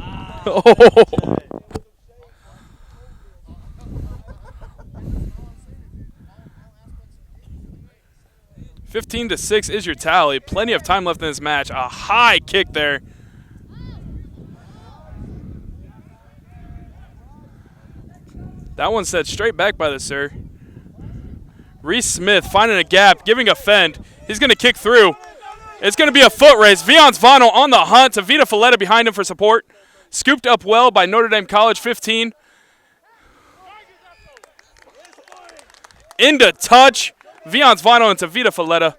Ah. Oh. 15-6 is your tally. Plenty of time left in this match. A high kick there. That one set straight back by the sir. Reese Smith finding a gap, giving a fend. He's going to kick through. It's going to be a foot race. Viance Vano on the hunt. Tavita Folletta behind him for support. Scooped up well by Notre Dame College 15. Into touch. Viance Vano and Tavita Folletta.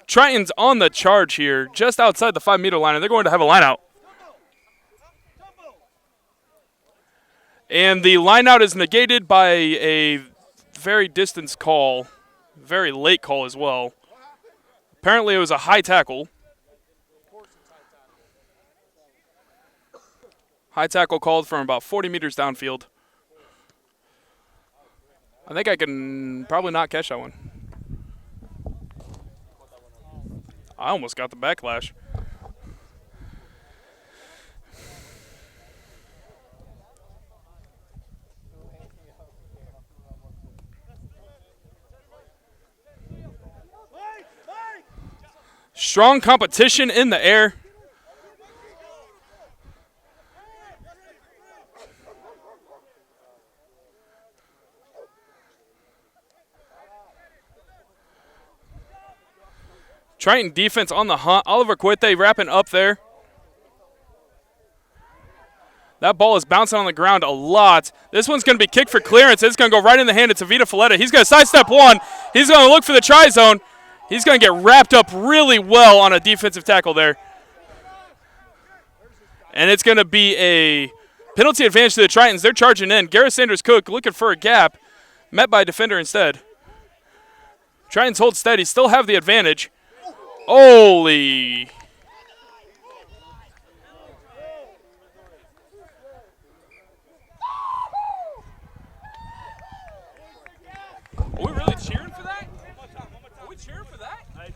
Tritons on the charge here, just outside the 5-meter line, and they're going to have a line out. And the line out is negated by a very distance call, very late call as well. Apparently it was a high tackle. High tackle called from about 40 meters downfield. I think I can probably not catch that one. I almost got the backlash. Strong competition in the air. Triton defense on the hunt. Oliver Quite wrapping up there. That ball is bouncing on the ground a lot. This one's going to be kicked for clearance. It's going to go right in the hand of Tavita Folletta. He's going to sidestep one. He's going to look for the try zone. He's going to get wrapped up really well on a defensive tackle there. And it's going to be a penalty advantage to the Tritons. They're charging in. Garrett Sanders-Cook looking for a gap. Met by a defender instead. Tritons hold steady. Still have the advantage. Holy. Are we really cheering for that? Are we cheering for that? Hey,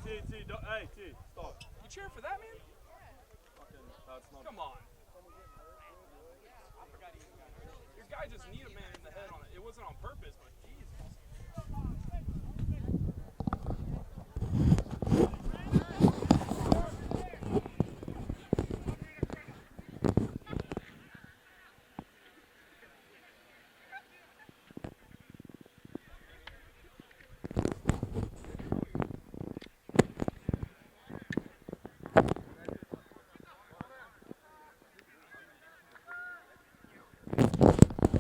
T, stop. You cheering for that, man? Come on. Your guy just need a man in the head on it. It wasn't on purpose, but Jesus.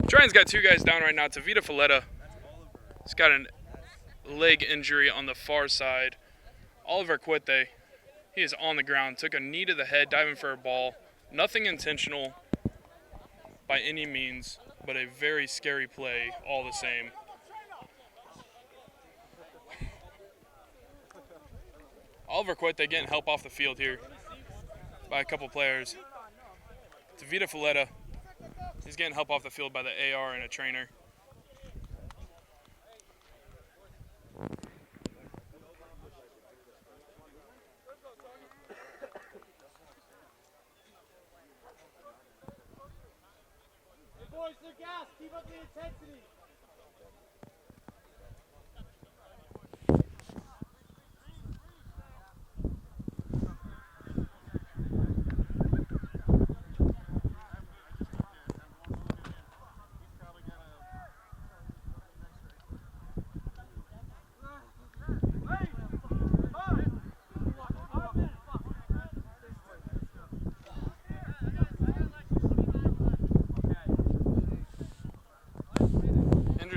Tritons got two guys down right now. Tavita Folletta has got a leg injury on the far side. Oliver Quite, he is on the ground. Took a knee to the head, diving for a ball. Nothing intentional by any means, but a very scary play all the same. Oliver Quite getting help off the field here by a couple players. Tavita Folletta, he's getting help off the field by the AR and a trainer. Boys, the gas. Keep up the intensity.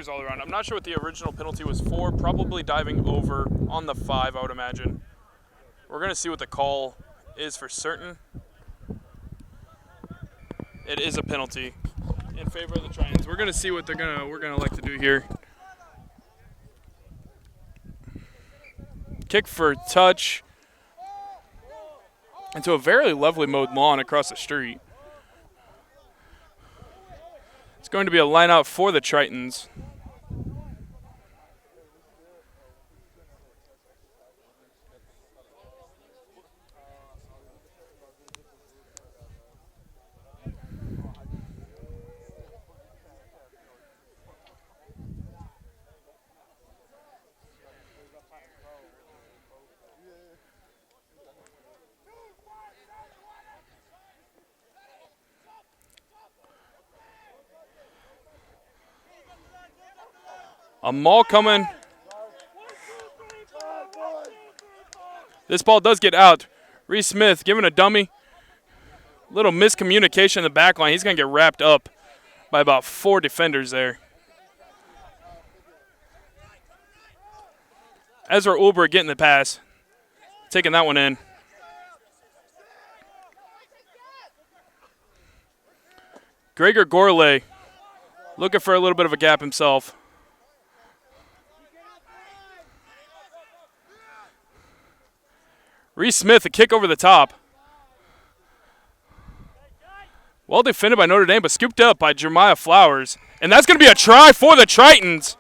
All around. I'm not sure what the original penalty was for. Probably diving over on the 5, I would imagine. We're going to see what the call is for certain. It is a penalty in favor of the Tritons. We're going to see what we're going to like to do here. Kick for touch into a very lovely mowed lawn across the street. It's going to be a line out for the Tritons. A maul coming. This ball does get out. Reese Smith giving a dummy. Little miscommunication in the back line. He's going to get wrapped up by about 4 defenders there. Ezra Ulber getting the pass. Taking that one in. Gregor Gorley looking for a little bit of a gap himself. Reese Smith, a kick over the top. Well defended by Notre Dame, but scooped up by Jeremiah Flowers. And that's going to be a try for the Tritons.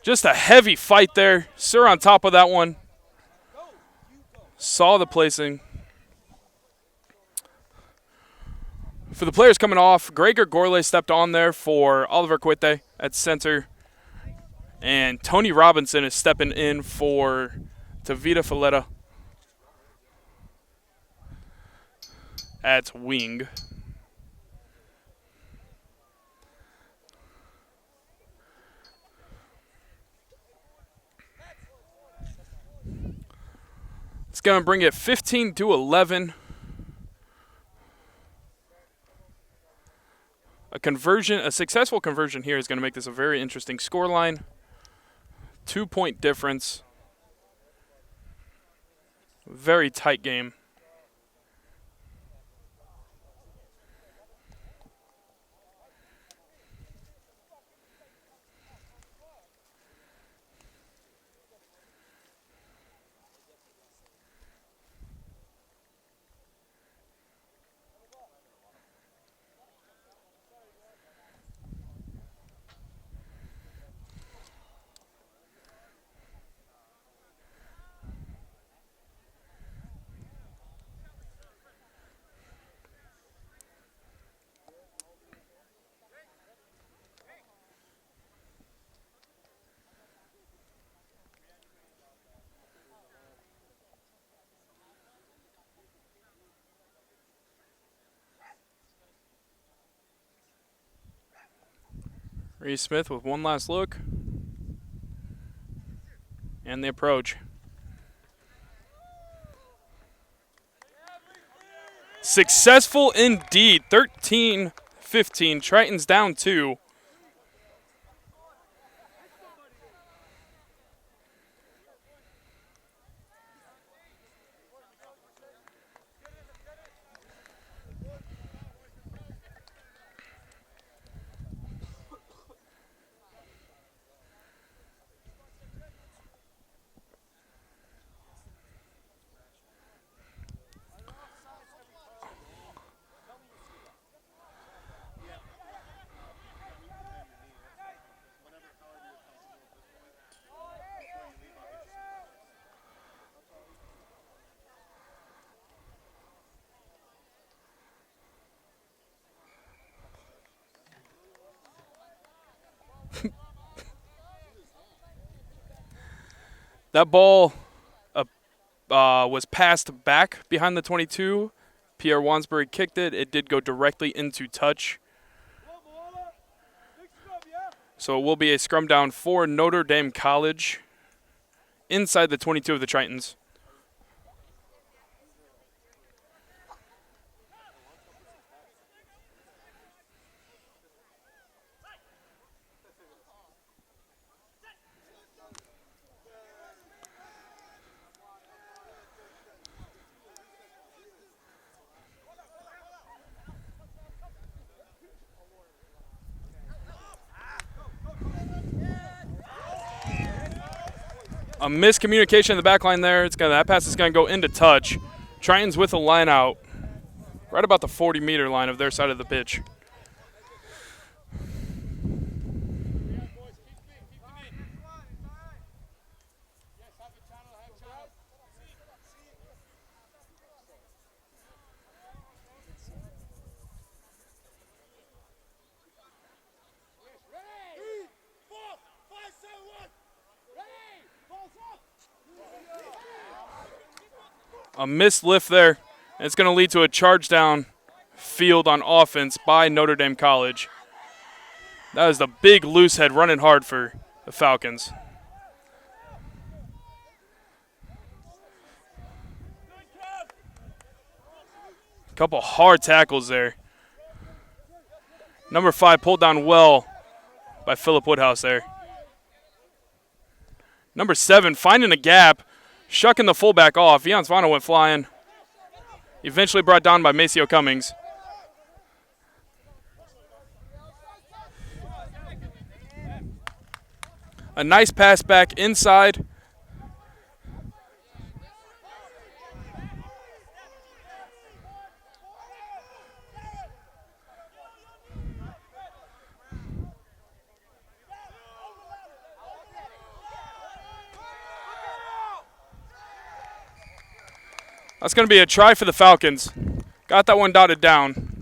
Just a heavy fight there. Sir on top of that one. Saw the placing. For the players coming off, Gregor Gorley stepped on there for Oliver Quite at center. And Tony Robinson is stepping in for Tavita Faletta at wing. It's going to bring it 15-11. A successful conversion here is going to make this a very interesting scoreline. 2-point difference. Very tight game. Reese Smith with one last look. And the approach. Successful indeed. 13-15. Tritons down 2. That ball was passed back behind the 22. Pierre Wansbury kicked it. It did go directly into touch. So it will be a scrum down for Notre Dame College inside the 22 of the Tritons. A miscommunication in the back line there. That pass is going to go into touch. Tritons with a line out right about the 40-meter line of their side of the pitch. A missed lift there. And it's going to lead to a charge down field on offense by Notre Dame College. That was the big loose head running hard for the Falcons. Couple hard tackles there. Number 5 pulled down well by Phillip Woodhouse there. Number 7 finding a gap, shucking the fullback off. Eon Svano went flying. Eventually brought down by Maceo Cummings. A nice pass back inside. That's going to be a try for the Falcons. Got that one dotted down.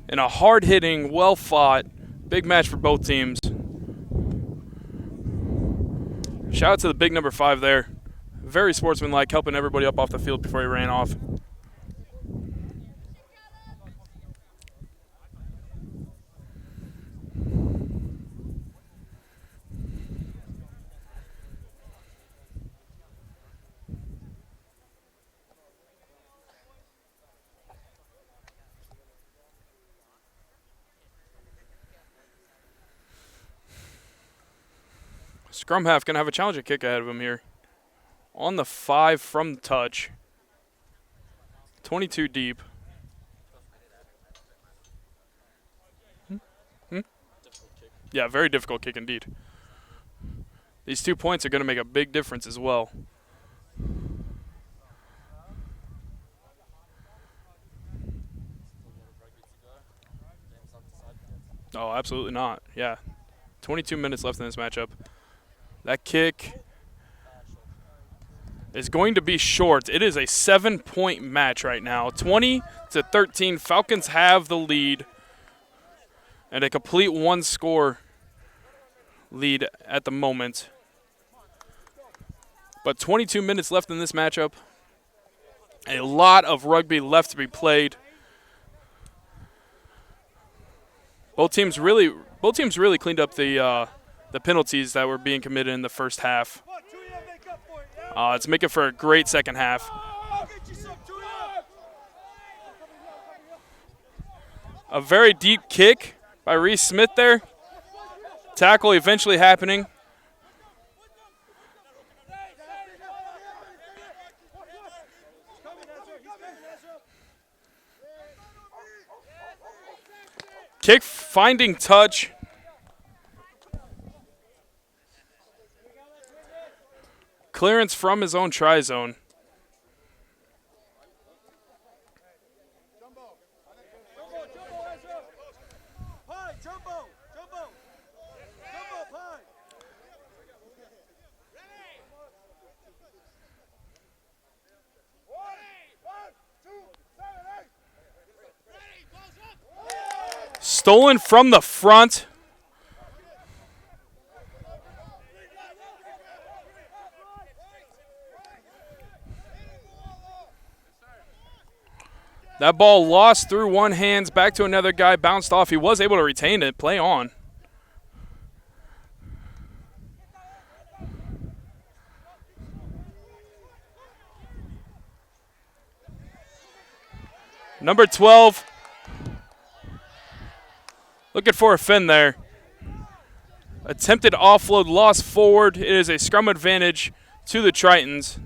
And a hard-hitting, well-fought, big match for both teams. Shout out to the big number 5 there. Very sportsmanlike, helping everybody up off the field before he ran off. Scrum half going to have a challenging kick ahead of him here. On the 5 from the touch. 22 deep. Yeah, very difficult kick indeed. These 2 points are going to make a big difference as well. Oh, absolutely not. Yeah. 22 minutes left in this matchup. That kick is going to be short. It is a 7-point match right now. 20-13. Falcons have the lead. And a complete 1-score lead at the moment. But 22 minutes left in this matchup. A lot of rugby left to be played. Both teams really cleaned up the penalties that were being committed in the first half. It's making for a great second half. A very deep kick by Reese Smith there. Tackle eventually happening. Kick finding touch. Clearance from his own try zone. Stolen from the front. That ball lost through one hands, back to another guy, bounced off. He was able to retain it, play on. Number 12. Looking for a fin there. Attempted offload, lost forward. It is a scrum advantage to the Tritons.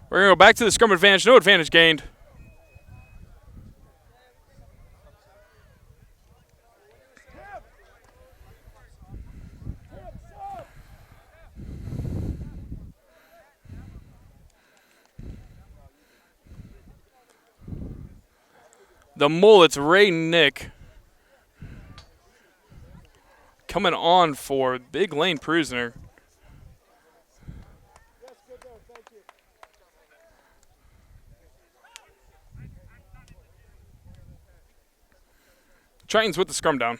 We're going to go back to the scrum advantage. No advantage gained. The Mullets, Ray Nick, coming on for Big Lane Prusner. Tritons with the scrum down.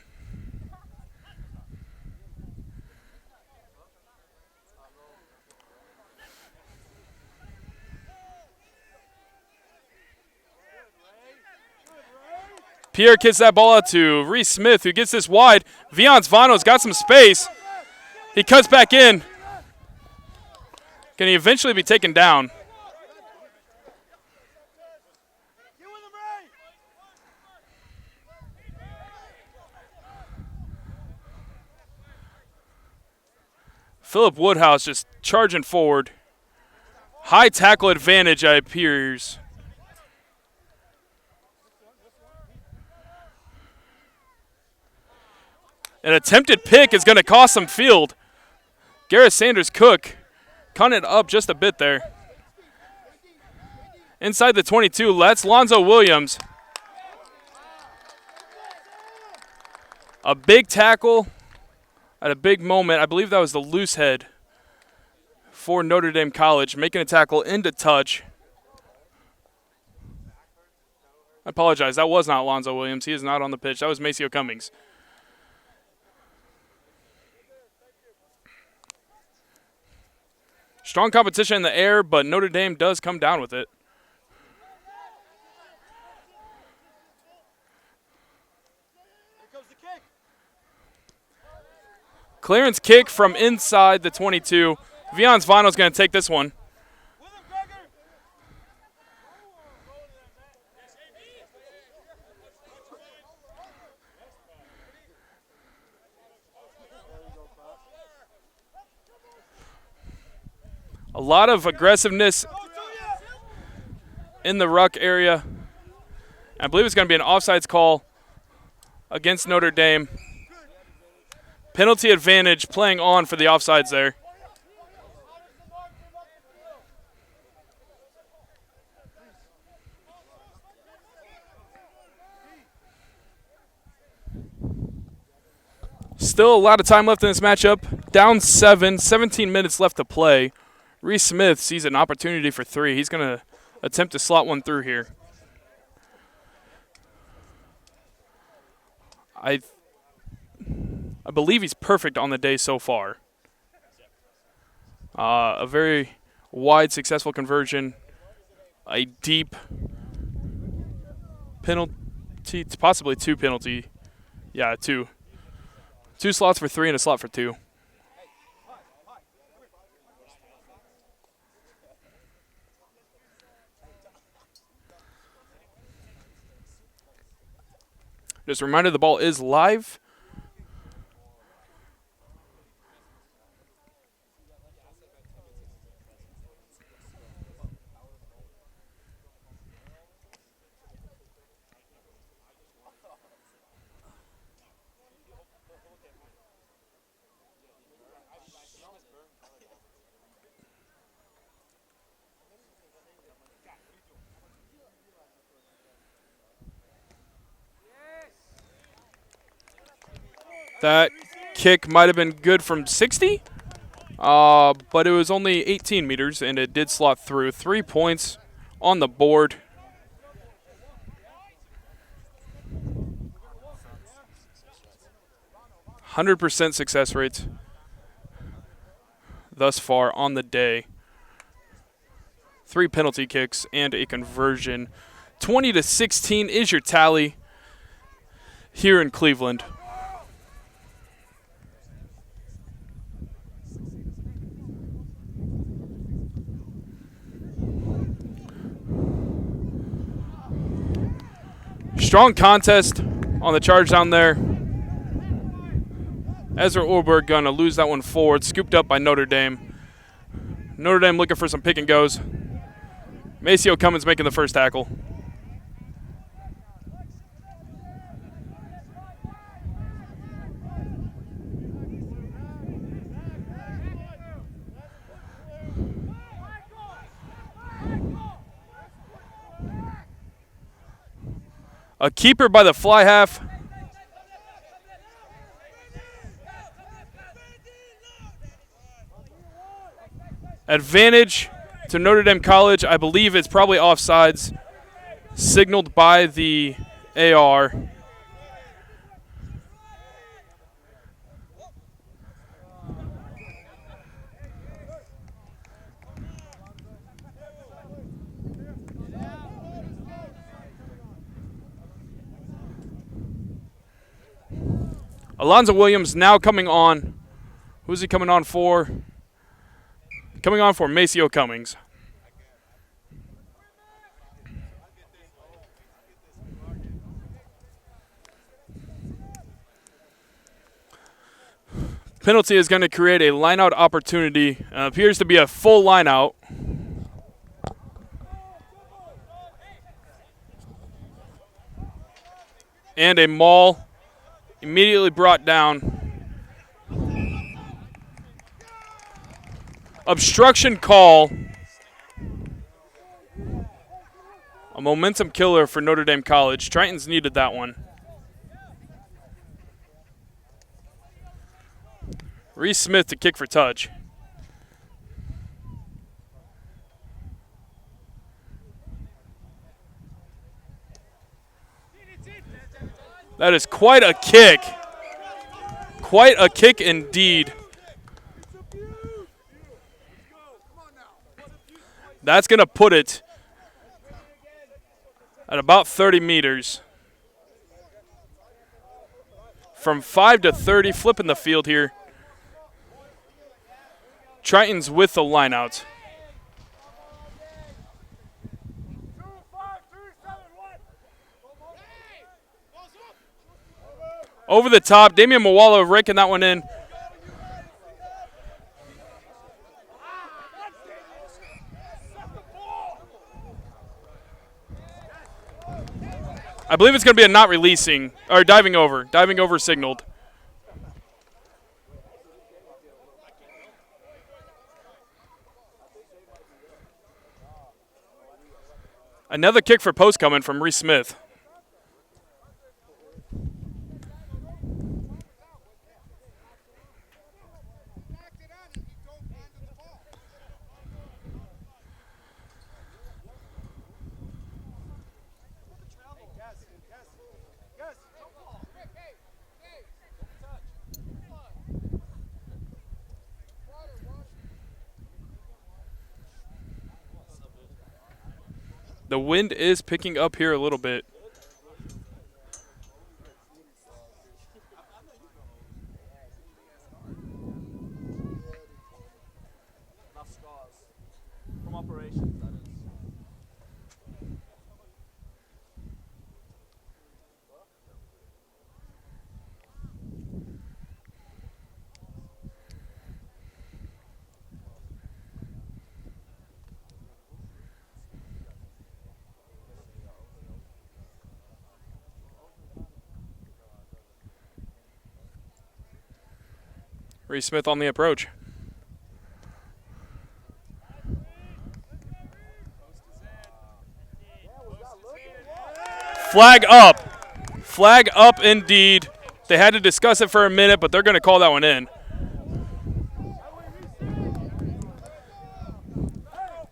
Pierre kicks that ball out to Reese Smith, who gets this wide. Viance Vano's got some space. He cuts back in. Can he eventually be taken down? Philip Woodhouse just charging forward. High tackle advantage, it appears. An attempted pick is going to cost some field. Garrett Sanders-Cook cutting it up just a bit there. Inside the 22, that's Lonzo Williams. A big tackle at a big moment. I believe that was the loose head for Notre Dame College, making a tackle into touch. I apologize. That was not Lonzo Williams. He is not on the pitch. That was Maceo Cummings. Strong competition in the air, but Notre Dame does come down with it. Clearance kick from inside the 22. Viance Vano's going to take this one. A lot of aggressiveness in the ruck area. I believe it's going to be an offsides call against Notre Dame. Penalty advantage playing on for the offsides there. Still a lot of time left in this matchup. Down 7, 17 minutes left to play. Reese Smith sees an opportunity for 3. He's going to attempt to slot one through here. I believe he's perfect on the day so far. A very wide, successful conversion. A deep penalty, possibly 2 penalty. Yeah, 2. 2 slots for 3 and a slot for 2. Just a reminder, the ball is live. That kick might have been good from 60, but it was only 18 meters, and it did slot through. 3 points on the board. %100% success rates thus far on the day. 3 penalty kicks and a conversion. 20-16 is your tally here in Cleveland. Strong contest on the charge down there. Ezra Orberg going to lose that one forward. Scooped up by Notre Dame. Notre Dame looking for some pick and goes. Maceo Cummins making the first tackle. A keeper by the fly half. Advantage to Notre Dame College. I believe it's probably offsides, signaled by the AR. Alonzo Williams now coming on. Who's he coming on for? Coming on for Maceo Cummings. Penalty is going to create a line-out opportunity. Appears to be a full line-out. And a maul immediately brought down. Obstruction call. A momentum killer for Notre Dame College. Tritons needed that one. Reese Smith to kick for touch. That is quite a kick. Quite a kick indeed. That's going to put it at about 30 meters. From 5 to 30, flipping the field here. Tritons with the lineout. Over the top, Damian Mawala raking that one in. I believe it's going to be a not releasing, or diving over. Diving over signaled. Another kick for post coming from Reese Smith. The wind is picking up here a little bit. Enough scars from operations, that is. Reese Smith on the approach. Flag up. Flag up indeed. They had to discuss it for a minute, but they're going to call that one in.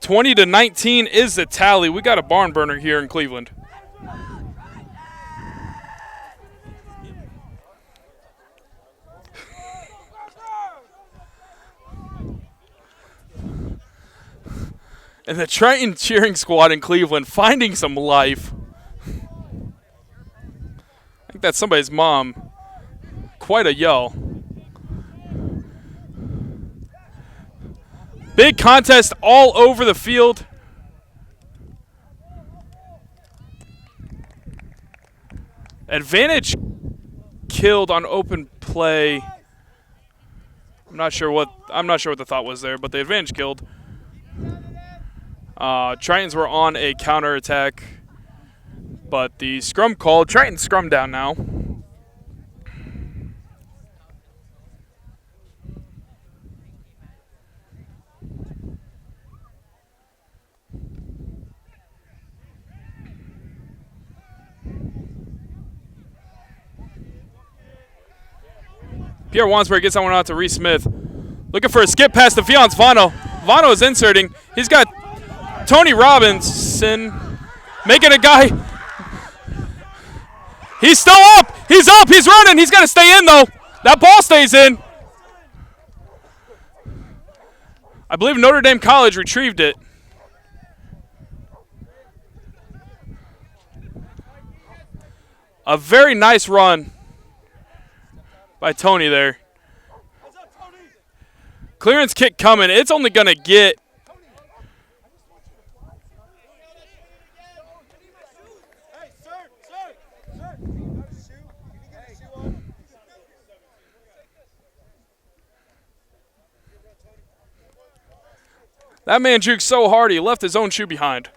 20-19 is the tally. We got a barn burner here in Cleveland. And the Triton cheering squad in Cleveland finding some life. I think that's somebody's mom. Quite a yell. Big contest all over the field. Advantage killed on open play. I'm not sure what the thought was there, but the advantage killed. Tritons were on a counterattack, but the scrum called. Tritons scrum down now. Pierre Wansberg gets that one out to Reese Smith. Looking for a skip pass to Fion's Vano. Vano is inserting. He's got Tony Robinson making a guy. He's still up. He's up. He's running. He's got to stay in, though. That ball stays in. I believe Notre Dame College retrieved it. A very nice run by Tony there. Heads up, Tony. Clearance kick coming. It's only going to get Hey, sir. You got a shoe? Can you get a shoe on? that man juked so hard he left his own shoe behind.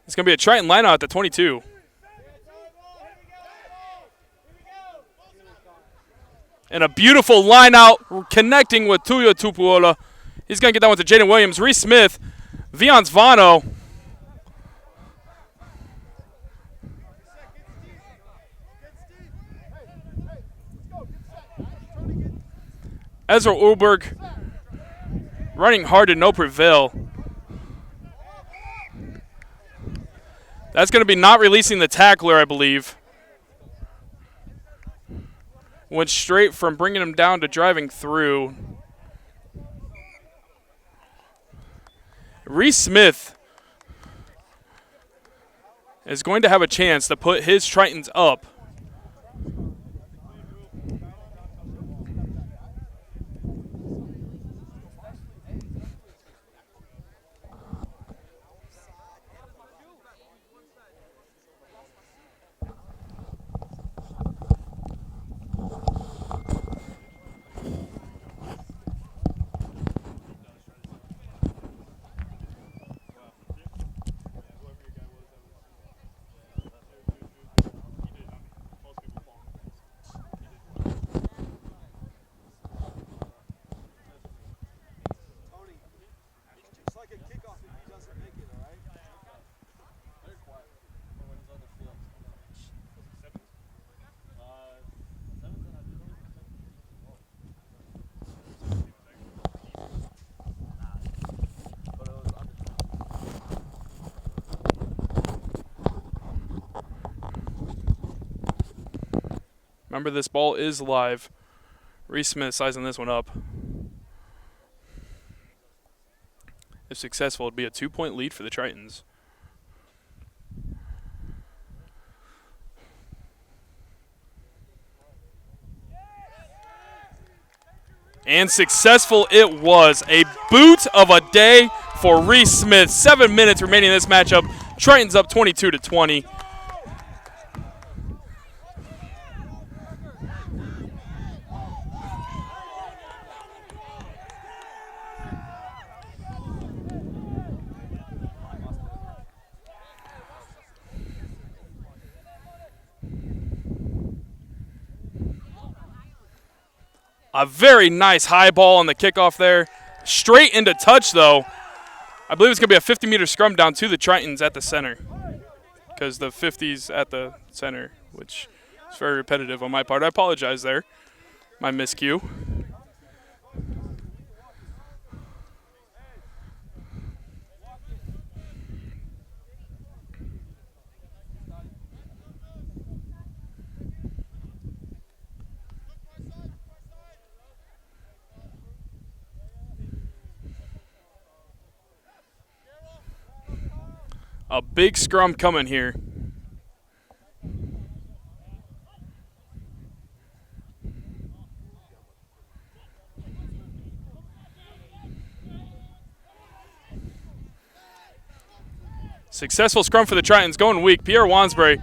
It's going to be a Triton lineout at the 22. And a beautiful lineout connecting with Tuyo Tupuola. He's going to get that one to Jaden Williams. Reese Smith, Viance Vano. Ezra Ulberg running hard to no prevail. That's going to be not releasing the tackler, I believe. Went straight from bringing him down to driving through. Reese Smith is going to have a chance to put his Tritons up. It's like a kickoff if he doesn't make it, all right? Very quiet. When he's on the field. But it was under. Remember, this ball is live. Reese Smith sizing this one up. If successful, it'd be a 2-point lead for the Tritons. And successful it was. A boot of a day for Reese Smith. 7 minutes remaining in this matchup. Tritons up 22-20. A very nice high ball on the kickoff there. Straight into touch, though. I believe it's going to be a 50-meter scrum down to the Tritons at the center, because the 50's at the center, which is very repetitive on my part. I apologize there. My miscue. A big scrum coming here. Successful scrum for the Tritons, going weak. Pierre Wansbury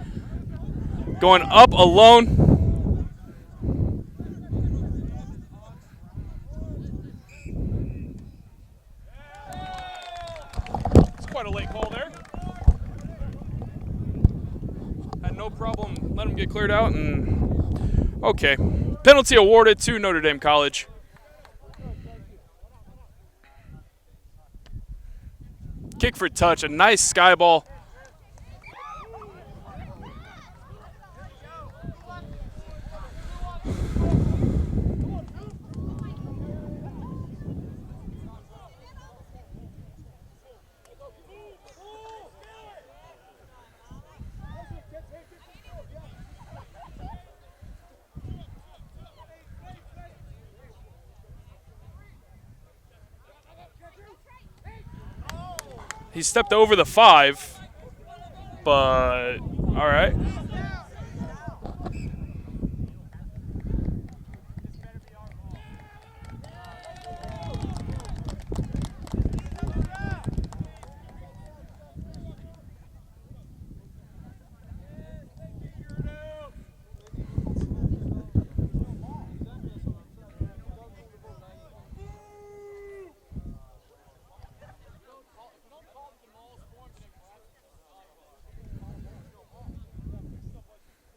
going up alone. It's quite a late call there. Had no problem. Let him get cleared out. And okay. Penalty awarded to Notre Dame College. Kick for touch, a nice sky ball. He stepped over the 5, but all right.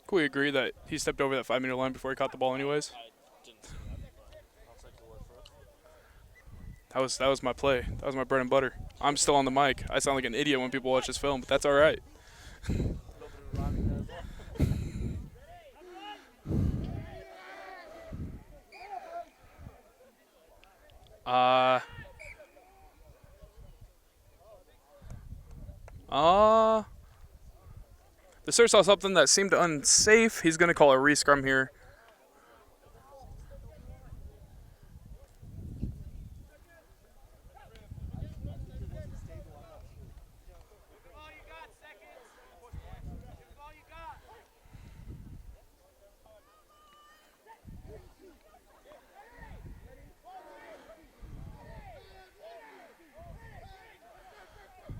Can we agree that he stepped over that 5-meter line before he caught the ball anyways? I didn't see that, but I'll take your word for it. That was my play. That was my bread and butter. I'm still on the mic. I sound like an idiot when people watch this film, but that's all right. A little bit of rhyming there as well. The sir saw something that seemed unsafe. He's going to call a re-scrum here.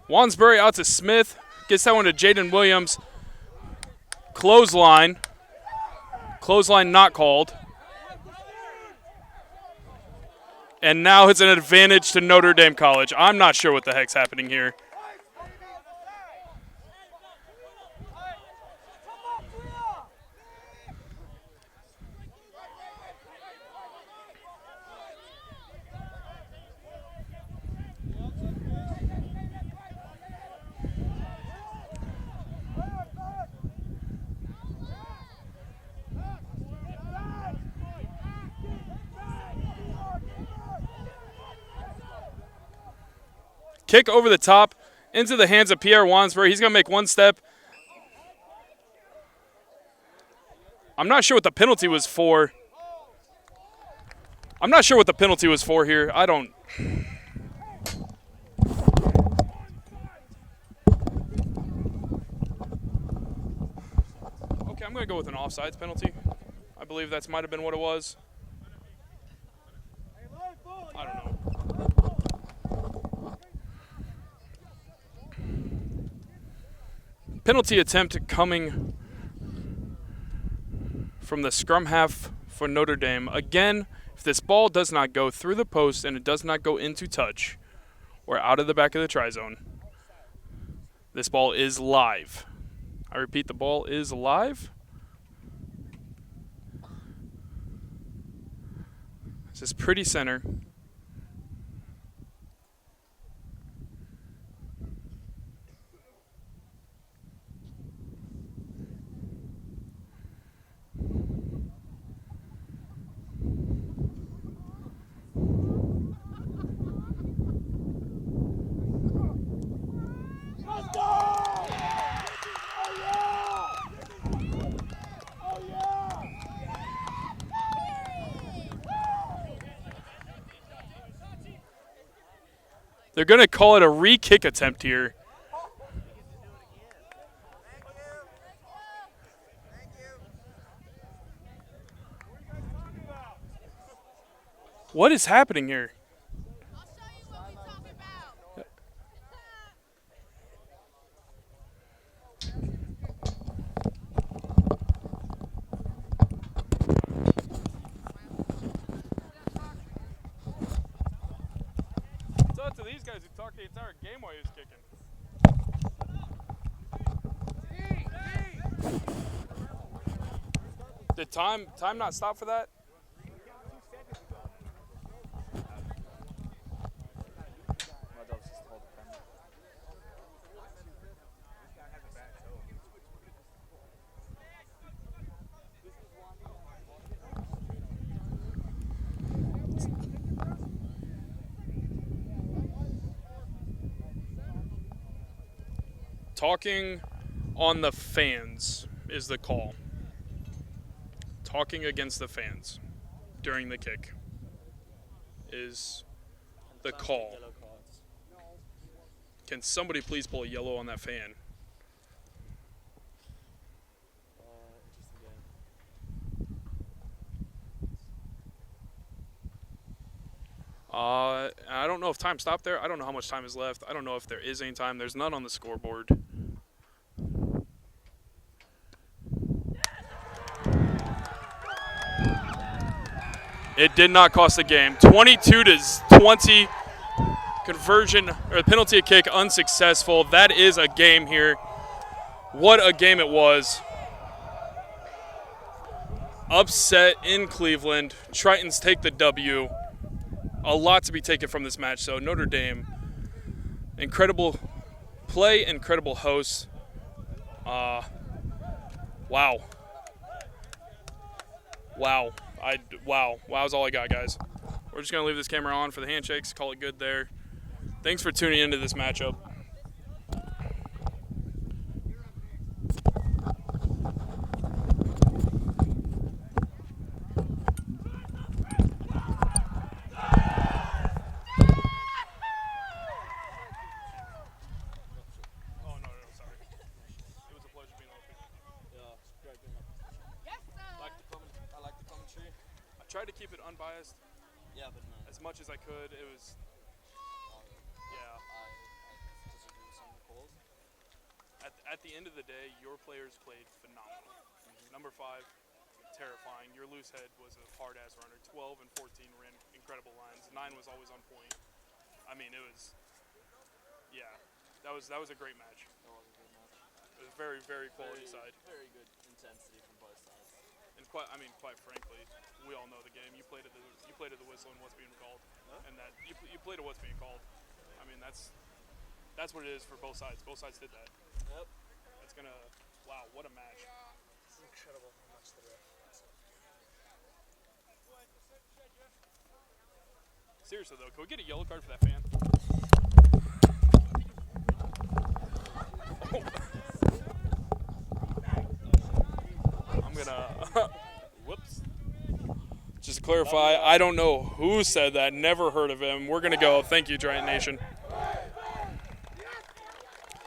Wansbury out to Smith. Gets that one to Jaden Williams. Clothesline. Clothesline not called. And now it's an advantage to Notre Dame College. I'm not sure what the heck's happening here. Kick over the top into the hands of Pierre Wansbury. He's going to make one step. I'm not sure what the penalty was for. Here. I don't. Okay, I'm going to go with an offsides penalty. I believe that might have been what it was. I don't know. Penalty attempt coming from the scrum half for Notre Dame. Again, if this ball does not go through the post and it does not go into touch or out of the back of the try zone, this ball is live. I repeat, the ball is live. This is pretty center. They're going to call it a re-kick attempt here. What is happening here? I'll show you what we're talking about. Tell it to these guys who talked the entire game while he was kicking. Did time not stop for that? My job's just to hold the camera. Talking on the fans is the call. Talking against the fans during the kick is the call. Yellow cards. Can somebody please pull a yellow on that fan? Interesting game. I don't know if time stopped there. I don't know how much time is left. I don't know if there is any time. There's none on the scoreboard. It did not cost the game. 22-20 conversion or penalty kick unsuccessful. That is a game here. What a game it was. Upset in Cleveland. Tritons take the W. A lot to be taken from this match. So Notre Dame, incredible play, incredible hosts. Wow. Wow is all I got, guys. We're just going to leave this camera on for the handshakes, call it good there. Thanks for tuning into this matchup. Tried to keep it unbiased. Yeah, but no. As much as I could. It was, yeah. I disagree with some of the calls. At the end of the day, your players played phenomenal. Number 5, terrifying. Your loose head was a hard-ass runner. 12 and 14 ran incredible lines. 9 was always on point. I mean, it was, yeah. That was a great match. That was a good match. It was very, very quality side. Very good intensity from both sides. And quite frankly, we all know the game. You played at the whistle and what's being called, and that you played at what's being called. I mean, that's what it is for both sides. Both sides did that. Yep. That's gonna. Wow, what a match. It's incredible how much the ref. Seriously though, can we get a yellow card for that fan? I'm gonna. Whoops. Just to clarify, I don't know who said that. Never heard of him. We're gonna go. Thank you, Giant Nation.